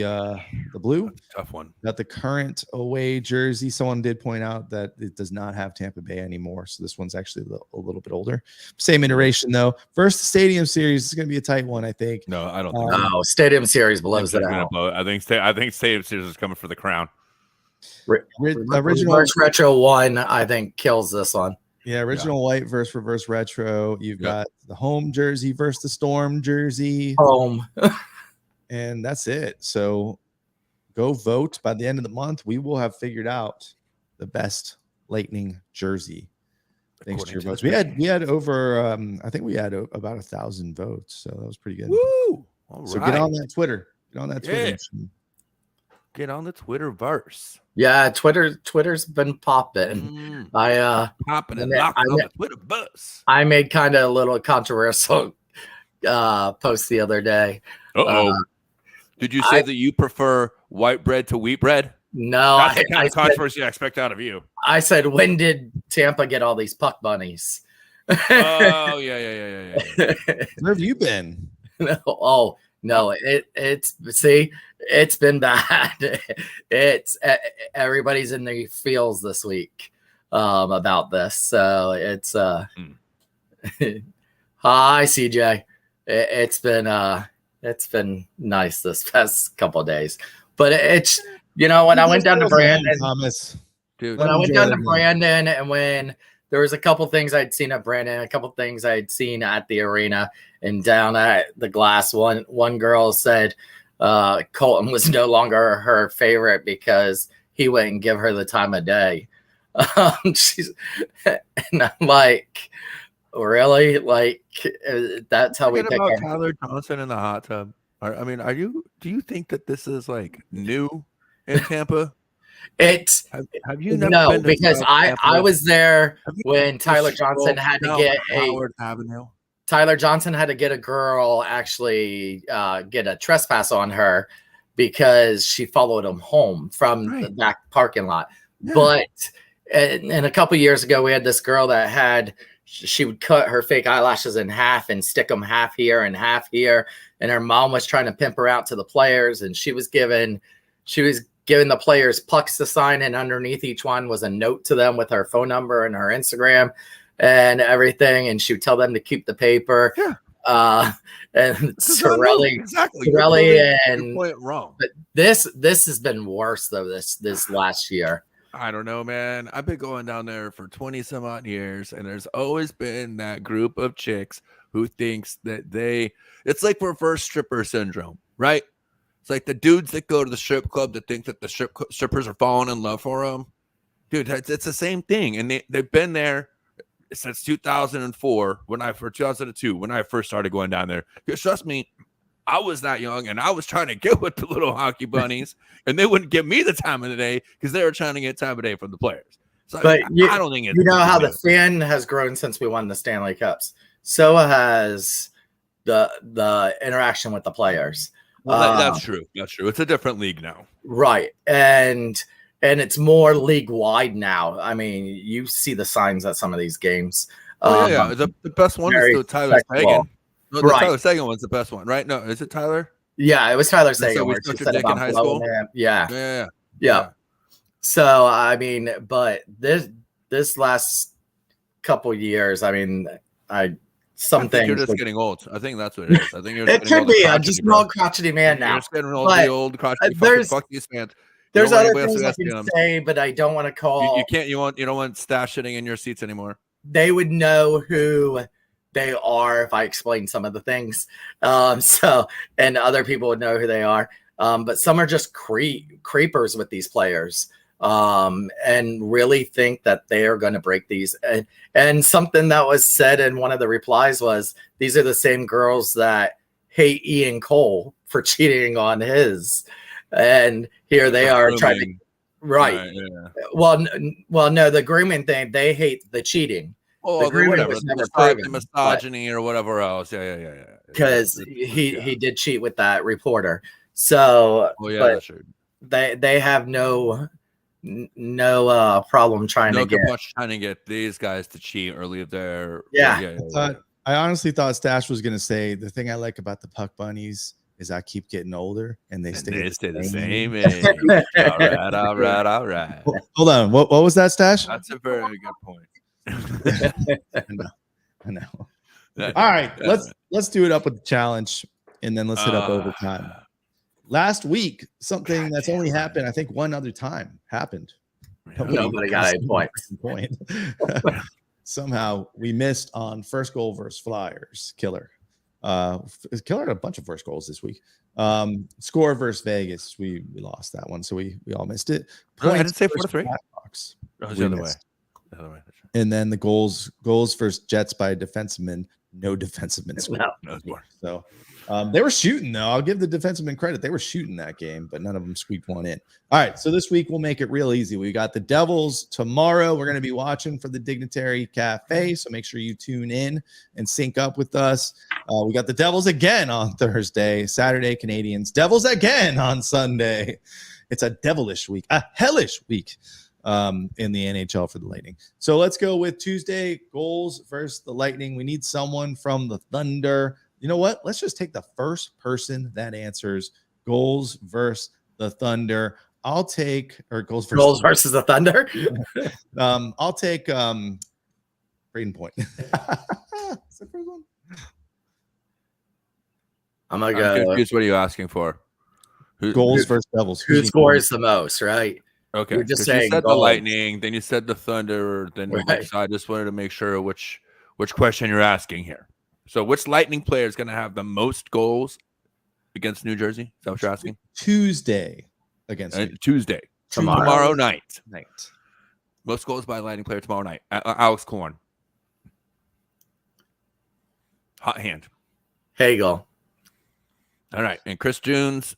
blue. That's a tough one. Got the current away jersey. Someone did point out that it does not have Tampa Bay anymore. So this one's actually a little bit older. Same iteration though. First Stadium Series is going to be a tight one, I think. No, I don't think so. No, Stadium Series blows that out. I think Stadium Series is coming for the crown. Original Retro 1, I think, kills this one. Yeah, original white versus reverse retro. You've got the home jersey versus the Storm jersey. Home. And that's it. So go vote. By the end of the month, we will have figured out the best Lightning jersey. Thanks to your votes. We had over I think we had about 1,000 votes. So that was pretty good. Woo! All so right. Get on that Twitter. Get on that Twitter. Get on the Twitterverse. Yeah, Twitter's been popping. Popping and locking on the Twitter bus. I made kind of a little controversial post the other day. Did you say that you prefer white bread to wheat bread? No, that's the kind of controversy I expect out of you. I said, when did Tampa get all these puck bunnies? Oh yeah. Where have you been? No, it's been bad. It's everybody's in their feels this week about this. So it's hi CJ. It's been nice this past couple of days, but it's when I went down to Brandon, Thomas, dude, when I went down to Brandon, and when there was a couple things I'd seen at Brandon, a couple things I'd seen at the arena, and down at the Glass, one girl said Colton was no longer her favorite because he wouldn't give her the time of day. And I'm like, really? Like, that's how we pick about Tyler Johnson in the hot tub. I mean, do you think that this is like new in Tampa? It's Have you never no, been to because South I Tampa? was there Have you when been to Tyler Johnson had to down get a Howard Avenue? Tyler Johnson had to get a girl actually get a trespass on her because she followed him home from the Right. back parking lot. Yeah. But and a couple years ago, we had this girl that had she would cut her fake eyelashes in half and stick them half here and half here. And her mom was trying to pimp her out to the players, and she was giving the players pucks to sign, and underneath each one was a note to them with her phone number and her Instagram and everything. And she would tell them to keep the paper. Yeah. And This is what I mean. Sorelli, Exactly. Sorelli You're and playing it wrong. but this has been worse though this last year. I don't know, man. I've been going down there for 20 some odd years, and there's always been that group of chicks who thinks that it's like reverse stripper syndrome, right? It's like the dudes that go to the strip club that think that the strippers are falling in love for them. Dude, it's the same thing. And they've been there since 2004 or 2002 when I first started going down there. Because trust me, I was that young and I was trying to get with the little hockey bunnies and they wouldn't give me the time of the day because they were trying to get time of day from the players. So But I don't think it's how the fan has grown since we won the Stanley Cups. So has the interaction with the players. Well, that's true. That's true. It's a different league now. Right. And it's more league wide now. I mean, you see the signs at some of these games. Yeah. The best one is the Tyler Sagan. No, the Tyler Sagan one's the best one, right? No, is it Tyler? Yeah, it was Tyler Sagan. So we took your dick in high school. Yeah. So I mean, but this last couple years, I mean, I think you're just getting old. I think that's what it is. I think it could be. I'm just an old crotchety man now. You're just getting old crotchety. Fuck these fans. There's other things I can say, but I don't want to call. You can't. You don't want stash sitting in your seats anymore. They would know who they are if I explain some of the things. And other people would know who they are. But some are just creepers with these players. And really think that they are going to break these. And something that was said in one of the replies was, these are the same girls that hate Ian Cole for cheating on his. And here they are trying to, right. Yeah. Well, no, the grooming thing, they hate the cheating. Oh, the misogyny or whatever else. Yeah. Because he did cheat with that reporter. So, that's true. They have no problem trying to get these guys to cheat or leave their I honestly thought Stash was gonna say the thing I like about the Puck Bunnies is I keep getting older and they stay the same age. All right. Hold on, what was that, Stash? That's a very good point. I know. All right, let's do it up with the challenge and then let's hit up overtime. Last week, something that's only happened, I think, one other time happened. Nobody got a point. Somehow we missed on first goal versus Flyers. Killer had a bunch of first goals this week. Score versus Vegas, we lost that one, so we all missed it. I didn't say 4-3. That was the other way. And then the goals versus Jets by a defenseman. No defenseman scored. No score. So they were shooting, though. I'll give the defenseman credit. They were shooting that game, but none of them squeaked one in. All right, so this week we'll make it real easy. We got the Devils tomorrow. We're going to be watching for the Dignitary Cafe, so make sure you tune in and sync up with us. We got the Devils again on Thursday, Saturday, Canadians. Devils again on Sunday. It's a devilish week, a hellish week in the NHL for the Lightning. So let's go with Tuesday, goals versus the Lightning. We need someone from the Thunder. You know what? Let's just take the first person that answers goals versus the Thunder. I'll take goals versus the Thunder. I'll take Braden Point. What's the first one? I'm confused. What are you asking for? Goals versus Devils. Who scores the most, right? Okay. You're just saying you said goals. the Lightning, then you said the Thunder, so I just wanted to make sure which question you're asking here. So which Lightning player is going to have the most goals against New Jersey? Is that what you're asking? Tuesday against Tuesday. Tomorrow night. Most goals by a Lightning player tomorrow night. Alex Korn. Hot hand. Hagel. All right, and Chris Jones,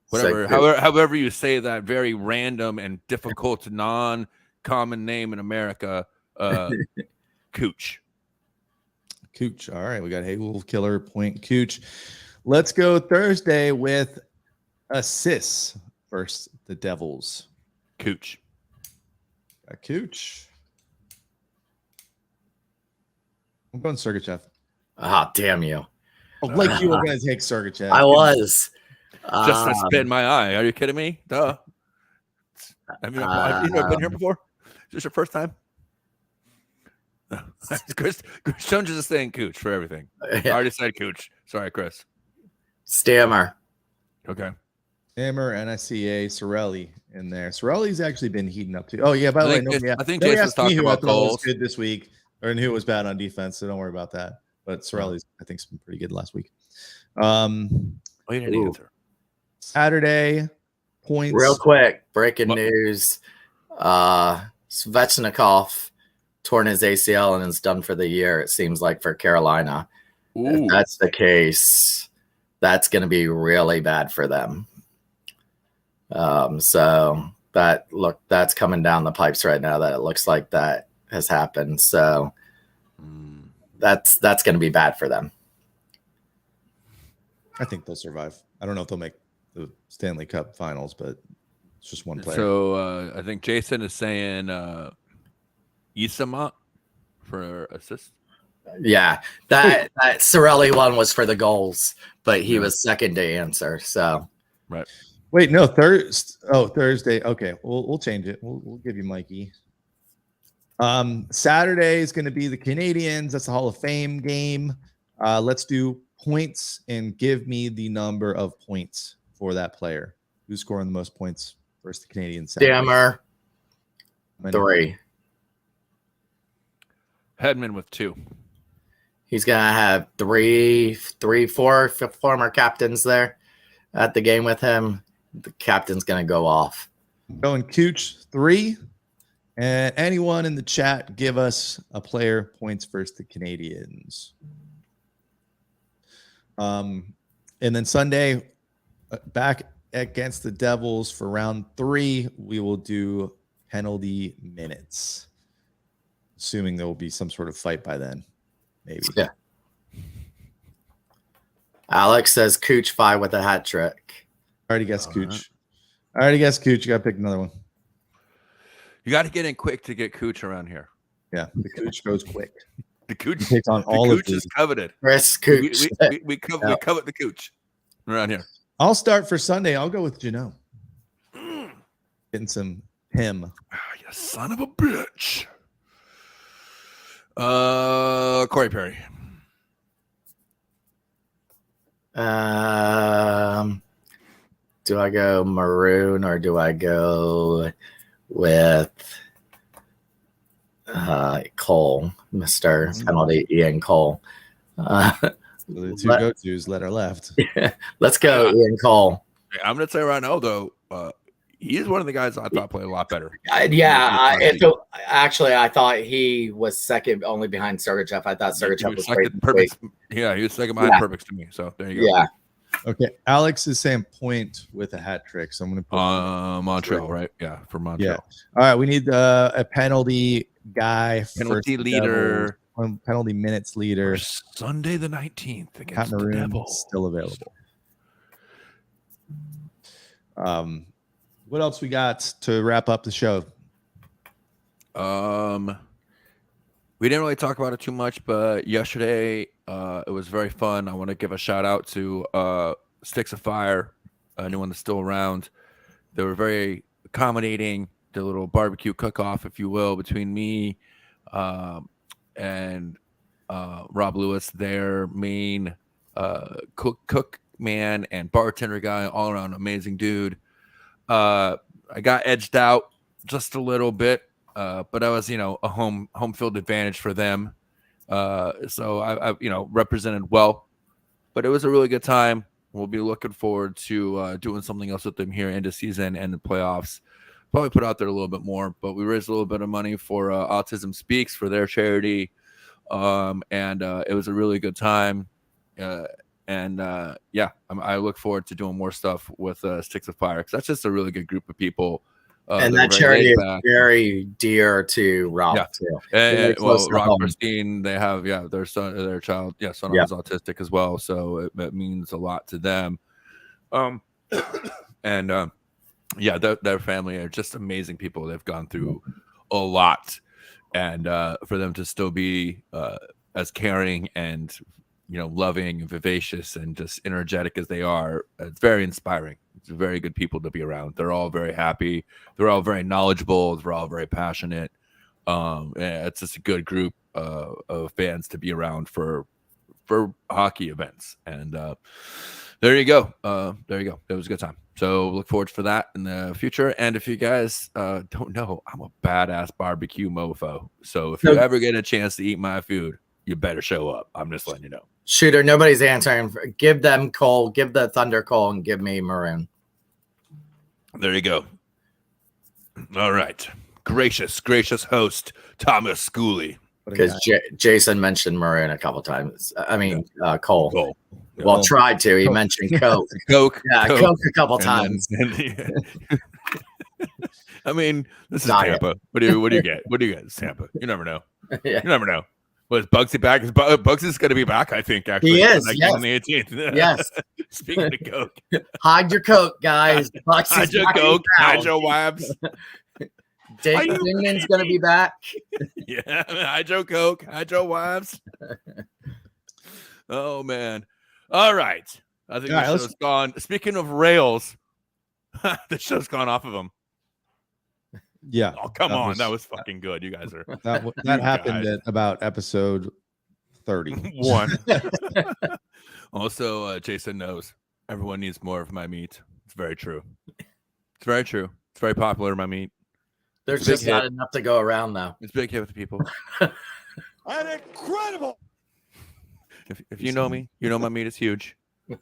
whatever, however you say that very random and difficult non-common name in America, Cooch. Cooch. All right, we got Hagel, Killer, Point, Cooch. Let's go Thursday with assists versus the Devils. Cooch. Got Cooch. I'm going Sergachev. Ah, damn you. Oh, like you were going to take Sergachev. I was. Just a spit in my eye. Are you kidding me? Duh. Have you never been here before? Is this your first time? Chris Jones is just saying Cooch for everything. I already said Cooch. Sorry, Chris. Stammer. Okay. Stammer, NICA, Sorelli in there. Sorelli's actually been heating up too. Oh, yeah, by the way, I think Jason's talking about goals. Was good this week, and who was bad on defense, so don't worry about that. But Sorelli's, I think, has been pretty good last week. You didn't answer. Saturday, points. Real quick, breaking news. Svechnikov torn his ACL and is done for the year, it seems like, for Carolina. Ooh. If that's the case, that's going to be really bad for them. So that's coming down the pipes right now, that it looks like that has happened. So that's going to be bad for them. I think they'll survive. I don't know if they'll make the Stanley Cup finals, but it's just one player. So I think Jason is saying Isamont for assist. Yeah, that Sorelli one was for the goals, but he was second to answer. So right. Wait, no, Thursday. Okay, we'll change it. We'll give you Mikey. Saturday is going to be the Canadians. That's the Hall of Fame game. Let's do points and give me the number of points for that player. Who's scoring the most points versus the Canadians? Stammer, 3. Hedman with 2. He's going to have 4 former captains there at the game with him. The captain's going to go off. Going Cooch 3. And anyone in the chat, give us a player points versus the Canadians. And then Sunday, back against the Devils for round 3, we will do penalty minutes. Assuming there will be some sort of fight by then. Maybe. Yeah. Alex says Cooch 5 with a hat trick. I already guessed Cooch. You got to pick another one. You got to get in quick to get Cooch around here. Yeah, the Cooch goes quick. The Cooch takes on all the of Cooch these. is coveted. Chris Cooch. We covet the Cooch around here. I'll start for Sunday. I'll go with Janot. Getting some him. You son of a bitch. Corey Perry. Do I go maroon or do I go with Cole, Mr. Penalty Ian Cole? The two go-tos that are left. Let's go, Ian Cole. I'm going to say right now, though, he's one of the guys I thought played a lot better. Actually, I thought he was second only behind Sergachev. I thought Sergachev was second. Perfect. Yeah, he was second behind Perfect to me. So there you go. Yeah. Okay. Alex is saying point with a hat trick. So I'm going to put Montreal, right? Yeah, for Montreal. Yeah. All right. We need a penalty guy. Penalty leader. Penalty minutes leader. For Sunday the 19th against the Maroon Devils. Still available. What else we got to wrap up the show? We didn't really talk about it too much, but yesterday it was very fun. I want to give a shout out to Sticks of Fire, anyone that's still around. They were very accommodating. The little barbecue cook-off, if you will, between me and Rob Lewis, their main cook man and bartender guy, all around amazing dude. I got edged out just a little bit, but I was, a home field advantage for them. So I represented well, but it was a really good time. We'll be looking forward to doing something else with them here into season and the playoffs. Probably put out there a little bit more, but we raised a little bit of money for Autism Speaks for their charity. And it was a really good time. And And I look forward to doing more stuff with Sticks of Fire, because that's just a really good group of people. And that charity is very dear to Ralph too. And Rock Christine, they have their son, their child, son is autistic as well, so it means a lot to them. Their family are just amazing people. They've gone through a lot, and for them to still be as caring and loving and vivacious and just energetic as they are, it's very inspiring. It's very good people to be around. They're all very happy. They're all very knowledgeable. They're all very passionate. It's just a good group of fans to be around for hockey events. And there you go. It was a good time. So look forward for that in the future. And if you guys don't know, I'm a badass barbecue mofo. So if you ever get a chance to eat my food, you better show up. I'm just letting you know. Shooter, nobody's answering. Give them Cole, give the Thunder Cole, and give me Maroon. There you go. All right. Gracious host, Thomas Schooley. Because Jason mentioned Maroon a couple times. I mean, Cole. Well, tried to. He mentioned Coke. Coke. Yeah, Coke a couple times. I mean, this is Tampa. What do you get? What do you get? It's Tampa. You never know. You never know. Was Bugsy back? Bugsy's going to be back, I think, actually. He is, on the 18th. Yes. Speaking of Coke. Hide your Coke, guys. Hide your Coke. Hide your wabs. Dave Dingan's going to be back. Yeah. Hide your Coke. Hide your wabs. Oh, man. All right. I think the show's gone. Speaking of rails, the show's gone off of them. Yeah. Oh, come on. That was fucking good. You guys are. That happened at about episode 31. Also, Jason knows everyone needs more of my meat. It's very true. It's very true. It's very popular, my meat. There's just not enough to go around, though. It's a big hit with the people. I'm incredible. If you know me, you know my meat is huge.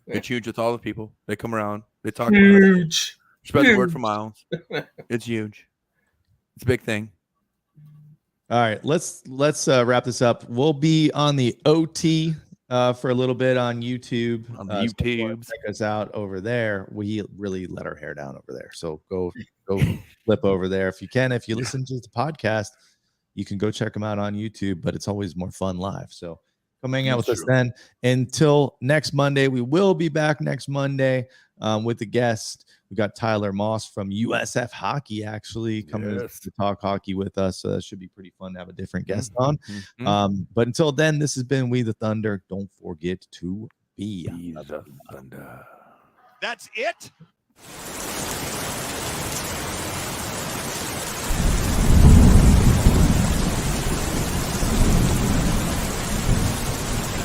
It's huge with all the people. They come around. They talk huge. About it. Spread the word for miles. It's huge. It's a big thing. All right, let's wrap this up. We'll be on the OT for a little bit on YouTube. On the YouTube, so check us out over there. We really let our hair down over there, so go flip over there if you can. If you listen to the podcast, you can go check them out on YouTube. But it's always more fun live. So come hang out with us then. Until next Monday, we will be back next Monday with a guest. We got Tyler Moss from USF Hockey actually coming to talk hockey with us. Should be pretty fun to have a different guest on. But until then, this has been We the Thunder. Don't forget to be the Thunder. That's it.